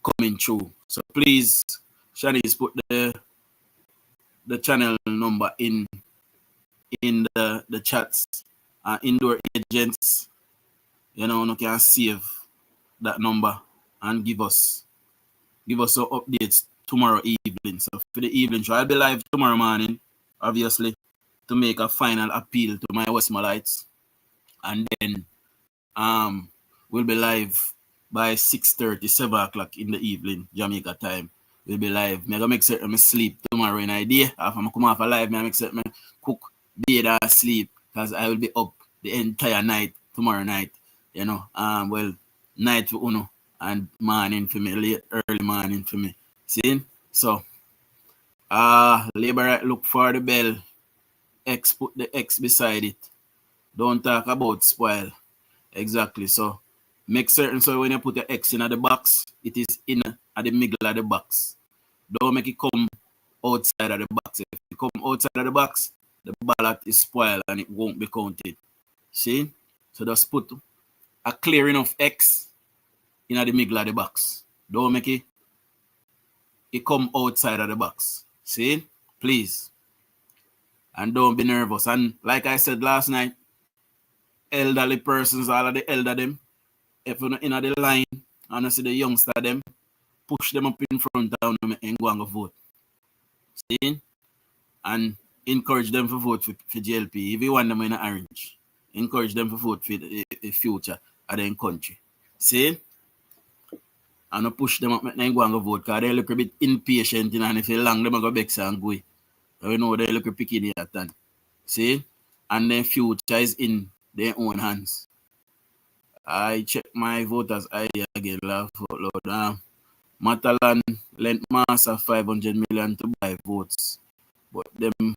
coming through. So please, Shanice, put the channel number in the chats. Indoor agents, you know, you can save that number and give us some updates tomorrow evening. So for the evening show, I'll be live tomorrow morning, obviously, to make a final appeal to my Westmalites. And then we'll be live by 6:30, 7 o'clock in the evening, Jamaica time. We'll be live. I'm gonna make certain I sleep tomorrow in idea. If I'm come off a live, I make certain I cook, bathe, and sleep, because I will be up the entire night tomorrow night. You know, well, night for Uno and morning for me, late early morning for me. See? So labor right, look for the bell. X, put the X beside it. Don't talk about spoil. Exactly. So make certain so when you put the X in the box, it is in at the middle of the box. Don't make it come outside of the box. If it come outside of the box, the ballot is spoiled and it won't be counted. See? So just put a clear enough X in the middle of the box. Don't make it come outside of the box. See? Please. And don't be nervous. And like I said last night, elderly persons, all of the elder them, if you're in the line and you see the youngster them, push them up in front of them and go and vote. See? And encourage them to vote for JLP. If you want them in orange, encourage them to vote for the future of their country. See? And not push them up and go and vote because they look a bit impatient, and if you long, them go back and go. You know, they look picky at that. See? And their future is in their own hands. I check my voters ID again, laugh out loud. Matalan lent Massa 500 million to buy votes. But them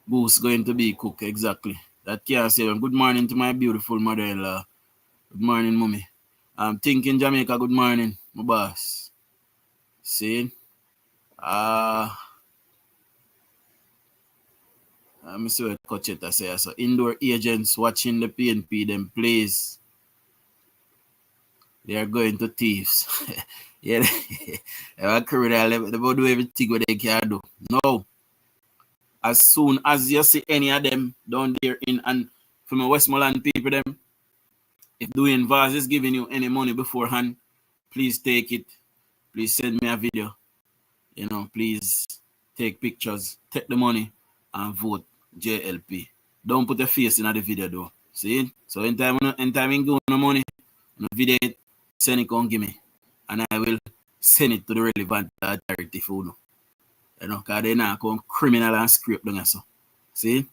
boost going to be cook exactly. That can't say. Good morning to my beautiful mother-in-law. Good morning, mommy. I'm thinking Jamaica, good morning, my boss. See? Let me see what Cochetta says. So indoor agents watching the PNP, them please. They are going to thieves. Yeah, they're criminal. They will do everything what they can do. No. As soon as you see any of them down there in, and from a Westmoreland people, them, if doing Vaz is giving you any money beforehand, please take it. Please send me a video. You know, please take pictures, take the money, and vote JLP. Don't put your face in the video though. See? So anytime you go no money, no video it, send it on give me. And I will send it to the relevant authority for you. You know, because they now come criminal and scrape them. So. See?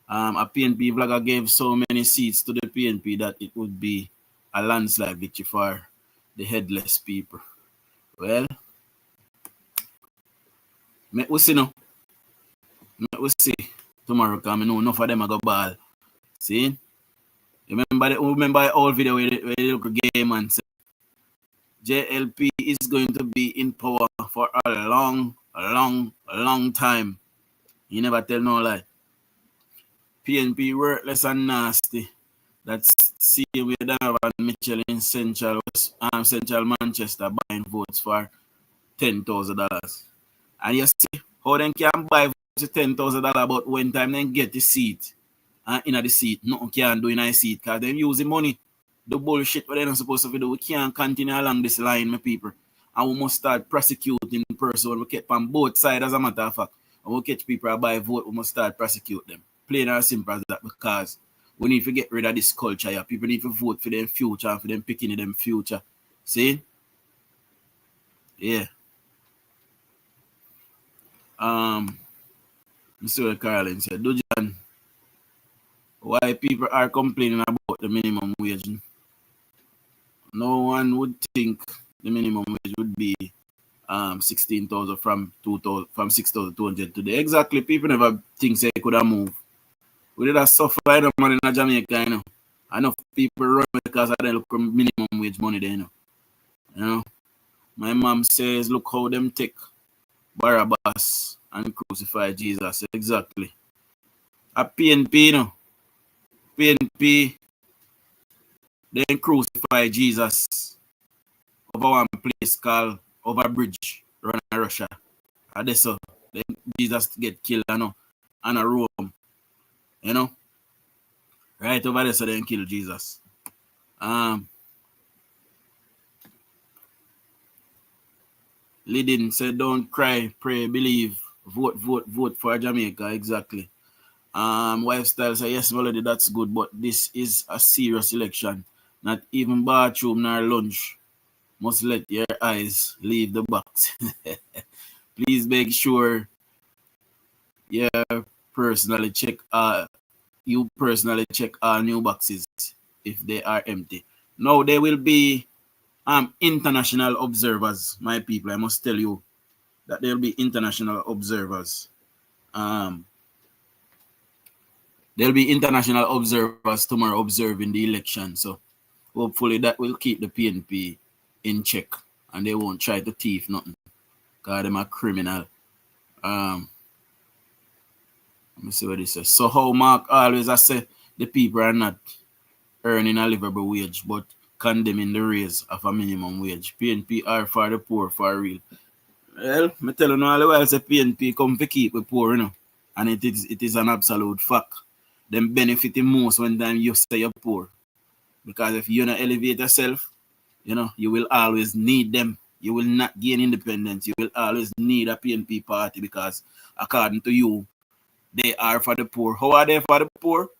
A PNP vlogger gave so many seats to the PNP that it would be a landslide victory for the headless people. Well, we see now. We see tomorrow because I know enough of them are go ball. See? Remember the old video where they look game and say JLP is going to be in power for a long time. You never tell no lie. PNP worthless and nasty. That's see we Donovan Mitchell in Central Manchester buying votes for $10,000. And you see how they can buy votes for $10,000, but when time they get the seat and in the seat, nothing can do in a seat because they use the money. The bullshit what they're not supposed to do. We can't continue along this line, my people. And we must start prosecuting person. We get on both sides as a matter of fact. And we catch people buy vote, we must start prosecute them. Plain and simple as that, because we need to get rid of this culture here. People need to vote for their future and for them picking them future. See? Yeah. Mr. Carlin said, Dujan, why people are complaining about the minimum wage? No one would think the minimum wage would be 16,000 from 6,200 today. Exactly. People never think they could have moved. We did a suffer money in Jamaica, you know. Enough people run because I don't look for minimum wage money there, you know. My mom says, look how them take Barabbas and crucify Jesus. Exactly. A PNP, you know. PNP, they crucify Jesus over one place called Over Bridge, run in Russia. And that's so. Then Jesus get killed, you know, and a Rome. You know? Right over there, so they kill Jesus. Leading said, don't cry, pray, believe, vote for Jamaica. Exactly. Lifestyle said, yes, Melody, that's good, but this is a serious election. Not even bathroom nor lunch. Must let your eyes leave the box. Please make sure you personally check all new boxes if they are empty. Now there will be international observers, my people. I must tell you that there will be international observers. There'll be international observers tomorrow observing the election. So hopefully that will keep the PNP in check and they won't try to thief nothing. Because them a criminal. Let me see what this says. So how Mark always I say the people are not earning a livable wage, but condemning the raise of a minimum wage. PNP are for the poor for real. Well, me tell you all the while say PNP come to keep the poor, you know. And it is an absolute fact. Them benefit the most when time you say you're poor. Because if you don't elevate yourself, you know, you will always need them. You will not gain independence. You will always need a PNP party because according to you, they are for the poor. How are they for the poor?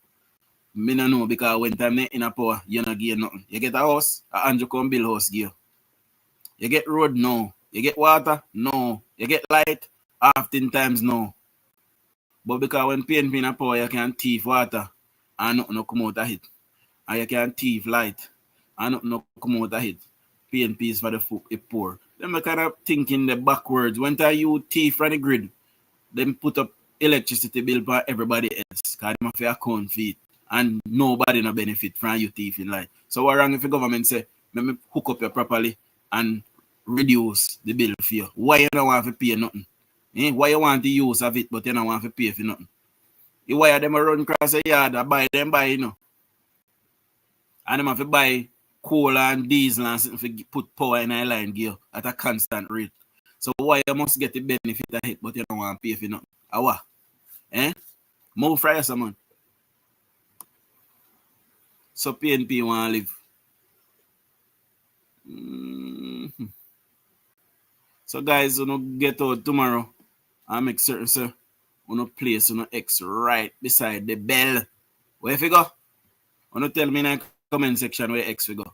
Me no know because when time they in a power, you not gain nothing. You get a house, a Andrew come build house give you. You get road, no. You get water, no. You get light, oftentimes no. But because when PNP in a power, you can thief water and nothing no come out of it. And you can thief light and nothing no come out of it. PNP is for the poor. Them kind of thinking the backwards. When you thief from the grid, them put up electricity bill for everybody else because they have to account for it. And nobody no benefit from you thieving light. So what wrong if the government say, let me hook up you properly and reduce the bill for you? Why you don't want to pay nothing? Why you want the use of it but you don't want to pay for nothing? You wire them run across the yard and buy, you know. And them have to buy coal and diesel and something to put power in a line gear at a constant rate. So why you must get the benefit of it but you don't want to pay for nothing? Awa. More fry someone. So PNP want to live. So guys, you know, get out tomorrow and make certain sir, you know, place you know X right beside the bell. Where if you go? You know, tell me in the comment section where X we go.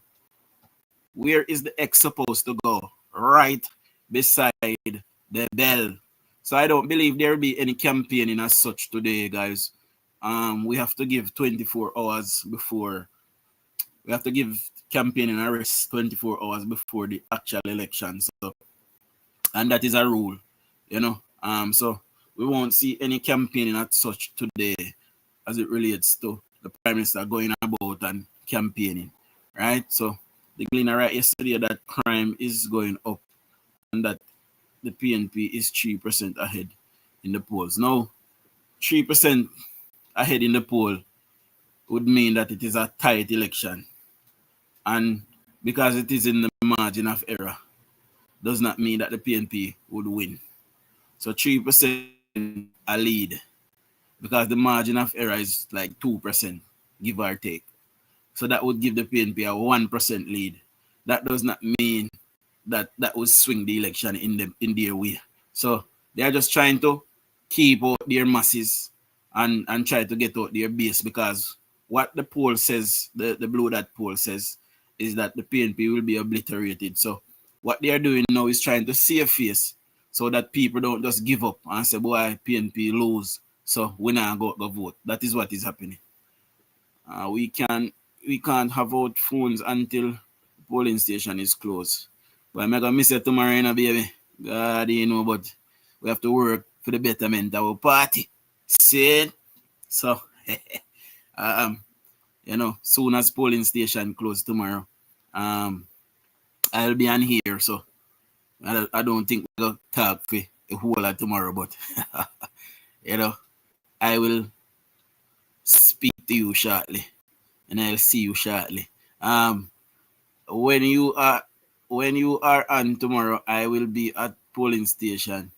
Where is the X supposed to go? Right beside the bell. So I don't believe there will be any campaigning as such today, guys. We have to give 24 hours before. We have to give campaigning a rest 24 hours before the actual election. So, and that is a rule, you know. So we won't see any campaigning as such today as it relates to the Prime Minister going about and campaigning, right? So the gleaner right yesterday that crime is going up and that the PNP is 3% ahead in the polls. Now, 3% ahead in the poll would mean that it is a tight election. And because it is in the margin of error, does not mean that the PNP would win. So 3% a lead because the margin of error is like 2%, give or take. So that would give the PNP a 1% lead. That does not mean that would swing the election in their way. So they are just trying to keep out their masses and try to get out their base because what the poll says, the blue dot poll says, is that the PNP will be obliterated. So what they are doing now is trying to save face so that people don't just give up and say, boy, PNP lose, so we not go vote. That is what is happening. We can't have out phones until the polling station is closed. But I'm gonna miss it tomorrow, you know, baby. God, you know, but we have to work for the betterment of our party. See it? So, you know, soon as polling station close tomorrow, I'll be on here. So I don't think we'll talk for a whole lot tomorrow, but you know, I will speak to you shortly, and I'll see you shortly. When you are on tomorrow, I will be at polling station.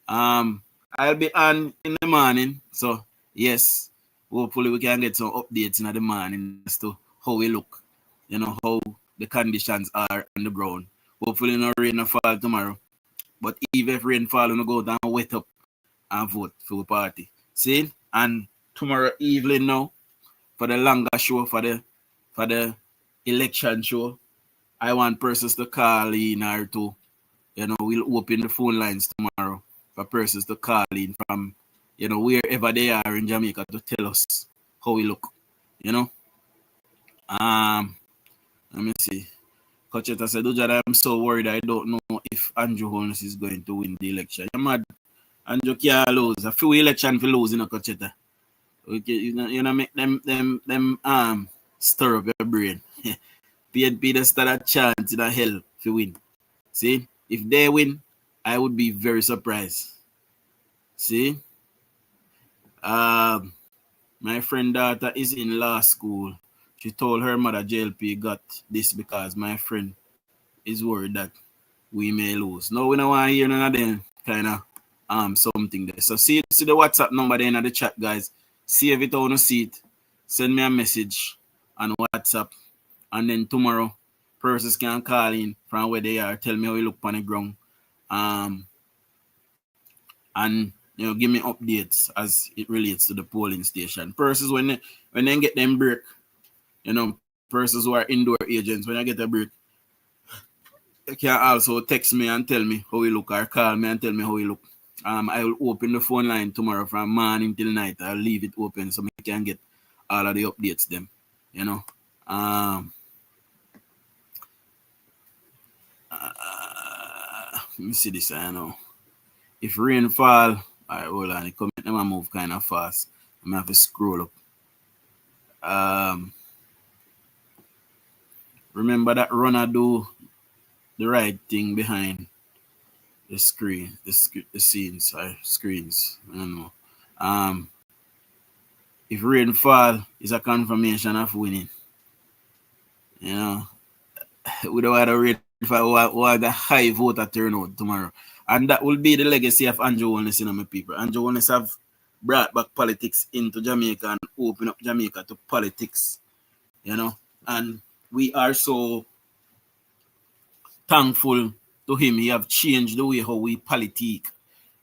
I'll be on in the morning, so yes, hopefully we can get some updates in the morning as to how we look, you know, how the conditions are on the ground. Hopefully no rain no fall tomorrow, but even if rain fall, we go down wet up and vote for the party. See, and tomorrow evening now for the longer show for the election show, I want persons to call in or to, you know, we'll open the phone lines tomorrow for persons to call in from, you know, wherever they are in Jamaica to tell us how we look, you know. Let me see. Cochetta said, Dujad, I'm so worried I don't know if Andrew Holmes is going to win the election. You're mad. Andrew can't lose. A few election for losing, you know, Cochetta. Okay, you know, make them stir up your brain. PNP just start a chance in a hell to win. See, if they win, I would be very surprised. See, um, my friend daughter is in law school. She told her mother JLP got this because my friend is worried that we may lose. No, we don't want to hear none of them kind of something there. So see the WhatsApp number there in the chat, guys. Save it on a seat. Send me a message on WhatsApp. And then tomorrow, persons can call in from where they are, tell me how you look on the ground. And give me updates as it relates to the polling station. Persons when they get them break, persons who are indoor agents, when I get a break, you can also text me and tell me how we look, or call me and tell me how we look. I will open the phone line tomorrow from morning till night. I'll leave it open so we can get all of the updates them. Let me see this. I know. If rain fall, all right, hold on. It come in, I move kind of fast. I'm gonna have to scroll up. Remember that runner do the right thing behind the screen, the scenes or screens. I don't know. If rain fall, is a confirmation of winning. We don't want to rain fall. We want the high voter turnout tomorrow, and that will be the legacy of Andrew Holness, my people. Andrew Holness have brought back politics into Jamaica and opened up Jamaica to politics. And we are so thankful to him. He have changed the way how we politic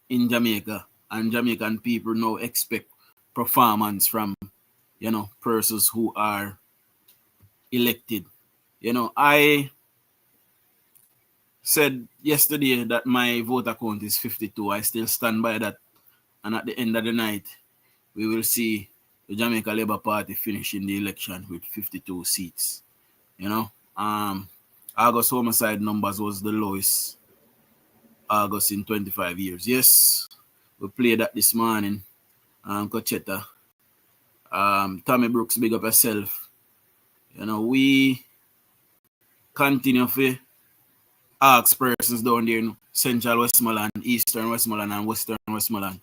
in Jamaica, and Jamaican people now expect performance from persons who are elected. I said yesterday that my vote account is 52. I still stand by that, and at the end of the night we will see the Jamaica Labour Party finishing the election with 52 seats. August homicide numbers was the lowest August in 25 years. Yes, we played that this morning. Cochetta. Tommy Brooks, big up yourself. We continue to ask persons down there in Central Westmoreland, Eastern Westmoreland, and Western Westmoreland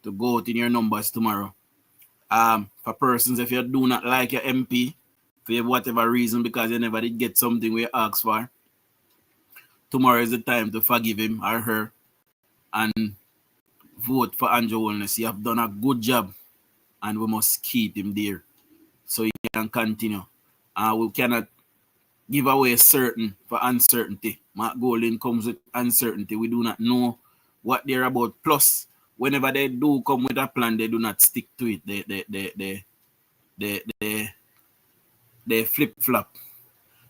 to go out in your numbers tomorrow. For persons, if you do not like your MP, for whatever reason, because you never did get something we asked for, tomorrow is the time to forgive him or her and vote for Andrew Holness. You have done a good job, and we must keep him there so he can continue. We cannot give away certain for uncertainty. Mark Golding comes with uncertainty. We do not know what they're about. Plus, whenever they do come with a plan, they do not stick to it. They flip-flop.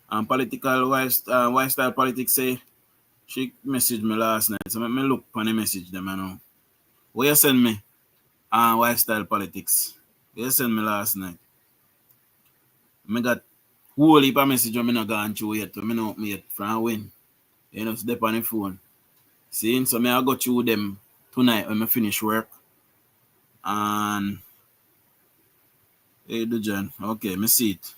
Political lifestyle politics say, she messaged me last night. So let me look on the message them, What you send me? Lifestyle politics. What you send me last night? I got whole heap of message I'm not gone through yet. I don't open yet from when. Step on the phone. See, so I go through them tonight when I finish work. And hey, DUJON. Okay, me see it.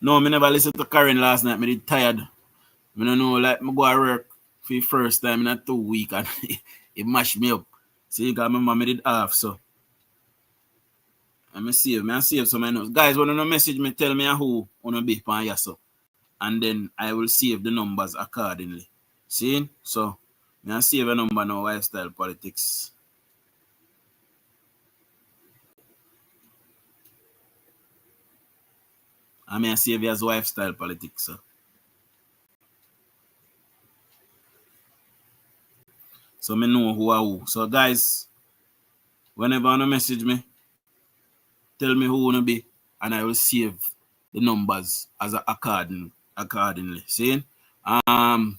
No, I never listen to Karen last night. I did tired. I don't know, like, I go to work for the first time in 2 weeks and it mashed me up. See, because my mom did half, so. I save some of notes. Guys, when you message me, tell me who want to be on Yaso. And then I will save the numbers accordingly. See? So, I save a number now, lifestyle politics. I save you as lifestyle politics. So I know who are who. So guys, whenever you message me, tell me who you want to be, and I will save the numbers as accordingly. See? I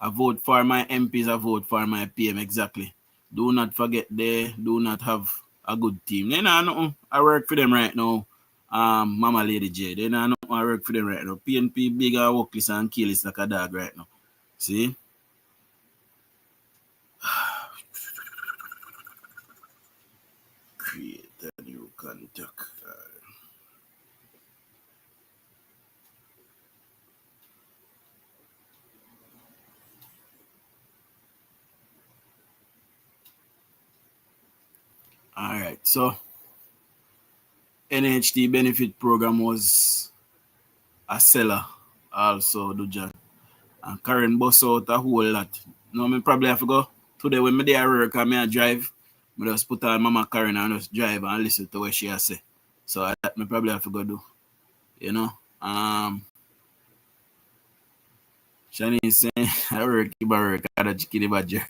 vote for my MPs, I vote for my PM, exactly. Do not forget they do not have a good team. They know nothing. I work for them right now. Mama Lady J. They know nothing. I work for them right now. PNP big and workless and killless like a dog right now. See? Create a new contact. All right. So NHT benefit program was a seller also, DUJON. And Karen bust out a whole lot. No, me probably have to go today when me there work and me a drive. Me just put on Mama Karen and just drive and listen to what she has say. So that me probably have to go do. You know. Shani is saying I work I don't chicken badger.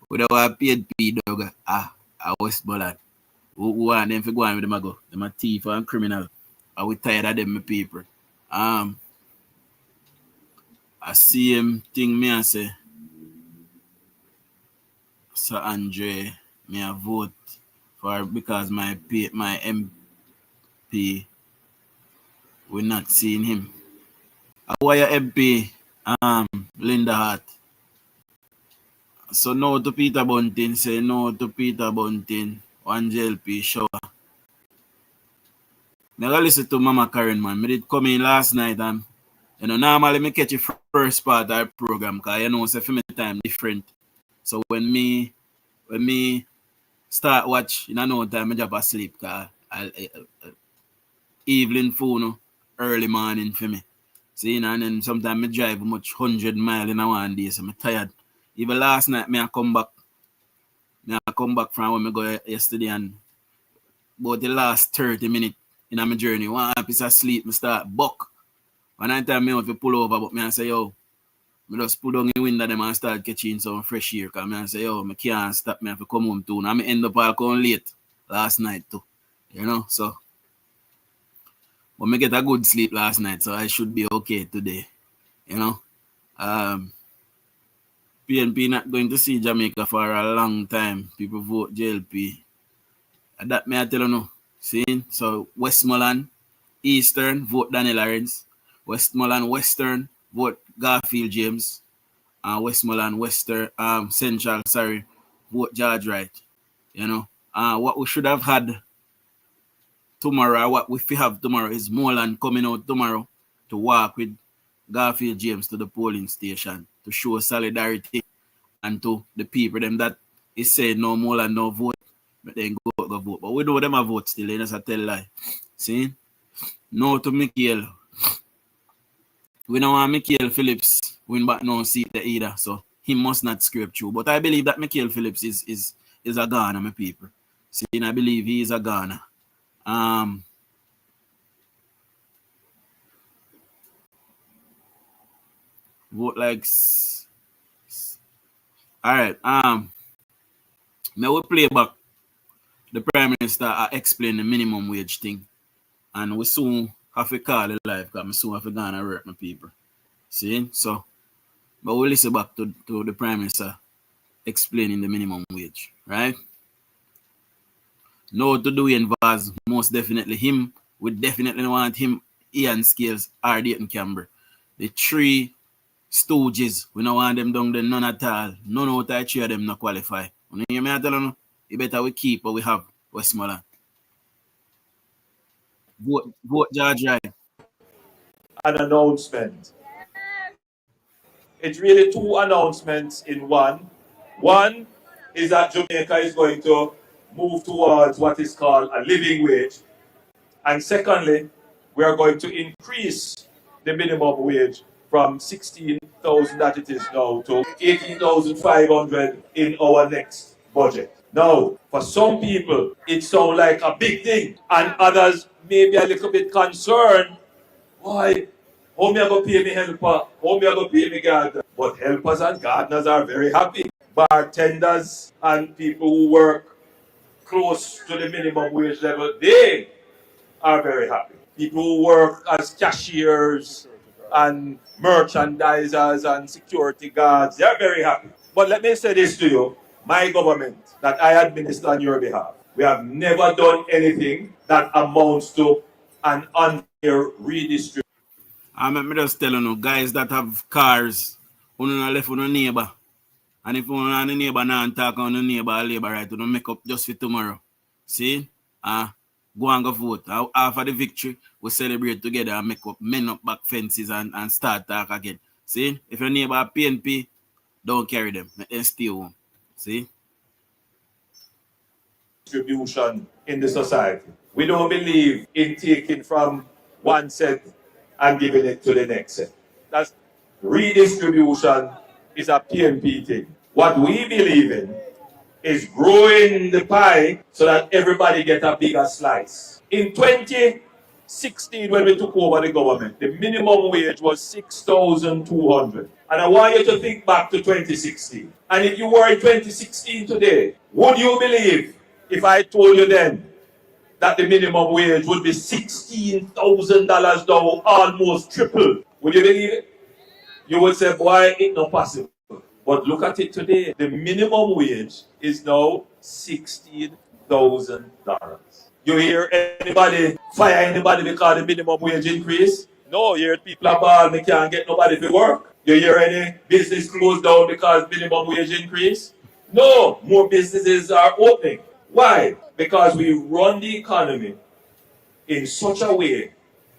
We don't have paid P dog. I West Bolland. Who want them for go on with them go? Them a thief and criminal. Are we tired of them people? I see him thing me and say, Sir Andre, me a vote for because my MP we're not seeing him. Why your MP Linda Hart? So no to Peter Bunting, say no to Peter Bunting, one JLP shower. Now listen to Mama Karen, man. Me did come in last night and normally me catch the first part of the program because say for me time different. So when me start watch, no time I drop asleep because evening phone early morning for me. See, and then sometimes I drive much 100 miles in a one day, so I'm tired. Even last night, I come back from when I go yesterday and about the last 30 minutes in my journey. One piece of sleep, I start buck. One time I want to pull over, but I say, yo, I just pull down the window them and start catching some fresh air. Because I say, yo, I can't stop, I have to come home too. And I end up all going late last night too. So but I get a good sleep last night, so I should be okay today. PNP not going to see Jamaica for a long time. People vote JLP. And that may I tell you no. See? So Westmoreland, Eastern, vote Danny Lawrence. Westmoreland, Western, vote Garfield James. And Westmoreland, Western, Central, vote George Wright. What we should have had tomorrow, what we have tomorrow is Moreland coming out tomorrow to walk with Garfield James to the polling station to show solidarity and to the people them that is saying no Moreland no vote, but then go vote. But we know them a vote still, that's a tell lie. See? No to Michael. We don't want Michael Phillips win back no seat there either, so he must not scrape through. But I believe that Michael Phillips is a Ghana, my people. See, I believe he is a Ghana. Vote like all right. Now we play back the Prime Minister explain the minimum wage thing. And we soon have to call it live because we soon have to go and work my people. See? So but we'll listen back to the Prime Minister explaining the minimum wage, right? No to do involves most definitely him. We definitely want him, Ian Scales, or Dayton Campbell. The three stooges, we don't want them down there, none at all. None out of three of them not qualify. You hear me? I tell you, you better we keep what we have, Westmoreland. Vote George Wright. An announcement. It's really two announcements in one. One is that Jamaica is going to move towards what is called a living wage. And secondly, we are going to increase the minimum wage from 16,000 that it is now to 18,500 in our next budget. Now, for some people, it sounds like a big thing, and others may be a little bit concerned. Why? How me I go pay me helper? How me I go pay me gardener? But helpers and gardeners are very happy. Bartenders and people who work close to the minimum wage level, they are very happy. People who work as cashiers and merchandisers and security guards, they are very happy. But let me say this to you, my government that I administer on your behalf, we have never done anything that amounts to an unfair redistribution. I'm just telling you, guys that have cars, who don't left with no neighbor. And if you want a neighbor now and talk on the neighbor or labor right, you don't make up just for tomorrow. See? Go and go vote. After the victory, we celebrate together and make up, mend up back fences and start talk again. See? If your neighbor are PNP, don't carry them. Let them stay home. See? redistribution in the society. We don't believe in taking from one set and giving it to the next set. That's redistribution is a PNP thing. What we believe in is growing the pie so that everybody get a bigger slice. In 2016, when we took over the government, the minimum wage was 6,200. And I want you to think back to 2016. And if you were in 2016 today, would you believe if I told you then that the minimum wage would be $16,000 now, almost triple? Would you believe it? You would say, boy, it's not possible. But look at it today. The minimum wage is now $16,000. You hear anybody fire anybody because the minimum wage increase? No, you hear people are ball, they can't get nobody to work. You hear any business closed down because minimum wage increase? No, more businesses are opening. Why? Because we run the economy in such a way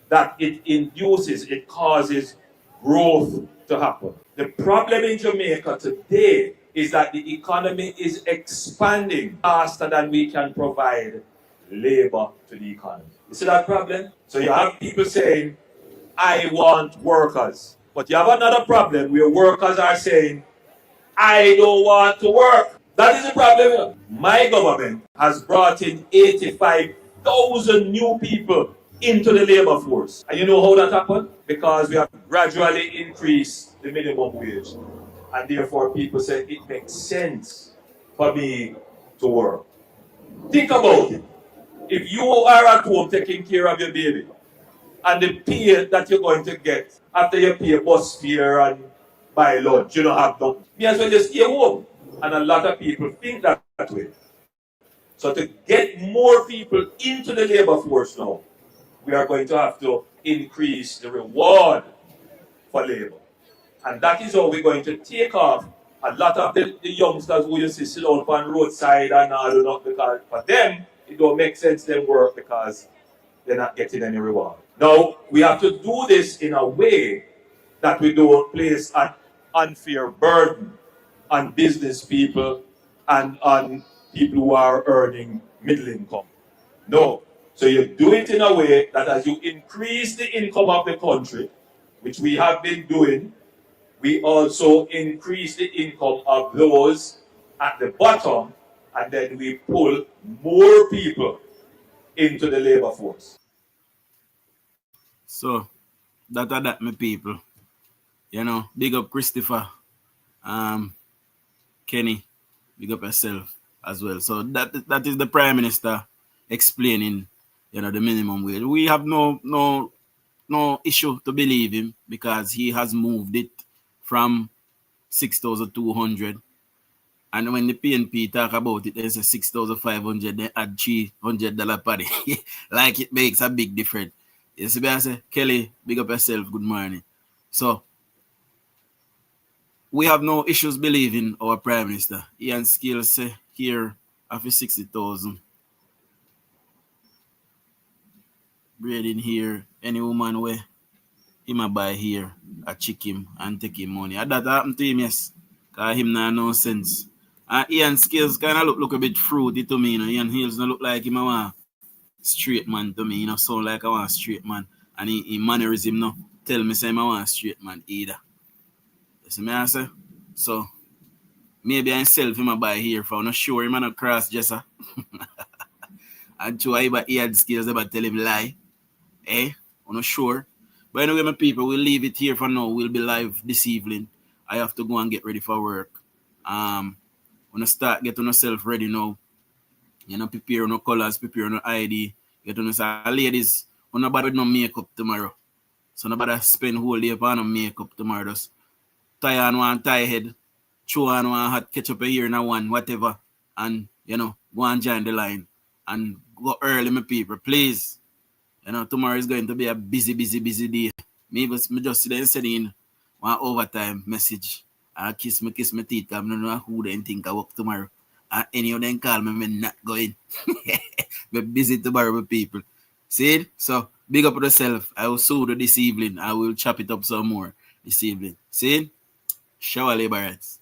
that it causes growth to happen. The problem in Jamaica today is that the economy is expanding faster than we can provide labor to the economy. You see that problem? So you have people saying, I want workers. But you have another problem where workers are saying, I don't want to work. That is the problem. My government has brought in 85,000 new people into the labor force. And you know how that happened? Because we have gradually increased the minimum wage. And therefore people say it makes sense for me to work. Think about it. If you are at home taking care of your baby, and the pay that you're going to get after you pay bus fare and buy lunch, you don't have nothing. You as well just stay home. And a lot of people think that way. So to get more people into the labor force now, we are going to have to increase the reward for labor. And that is how we're going to take off a lot of the youngsters who you see sit out on roadside and all that, because for them, it don't make sense them work because they're not getting any reward. Now, we have to do this in a way that we don't place an unfair burden on business people and on people who are earning middle income. No. So you do it in a way that as you increase the income of the country, which we have been doing, we also increase the income of those at the bottom, and then we pull more people into the labor force. So, that my people. You know, big up Christopher, Kenny, big up yourself as well. So that is the Prime Minister explaining, you know, the minimum wage. We have no issue to believe him because he has moved it from 6,200. And when the PNP talk about it, they say 6,500, they add $300 per day. Like it makes a big difference. You see, I say, Kelly, big up yourself, good morning. So, we have no issues believing our Prime Minister. Ian Skills say here after 60,000. Bread in here, any woman where he might buy here, I check him and take him money. And that happened to him, yes. Because him not no sense. And Ian Skills kind of look a bit fruity to me, you know. Ian Hills don't look like him a straight man to me, you know, sound like I want a straight man. And he mannerism no tell me say I want a straight man either. You see me I say? So maybe I self him a buy here for I'm not sure him a cross dresser. And to he had skills about tell him lie. I'm not sure. But anyway, my people, we'll leave it here for now. We'll be live this evening. I have to go and get ready for work. When I start getting myself ready now, you know, prepare no colors, prepare no ID. Get on the ladies, when nobody with no makeup tomorrow. So nobody spend whole day on no makeup tomorrow. Just tie on one tie head, throw on one hot ketchup here and one, whatever. And, you know, go and join the line. And go early, my people, please. You know, tomorrow is going to be a busy day. Me just sit there and send in one overtime message. I kiss my teeth. I don't know who they think I work tomorrow. And any of them call me, I'm not going. We're busy tomorrow with people. See it? So, big up yourself. I will sue this evening. I will chop it up some more this evening. See it? Shower labor rights.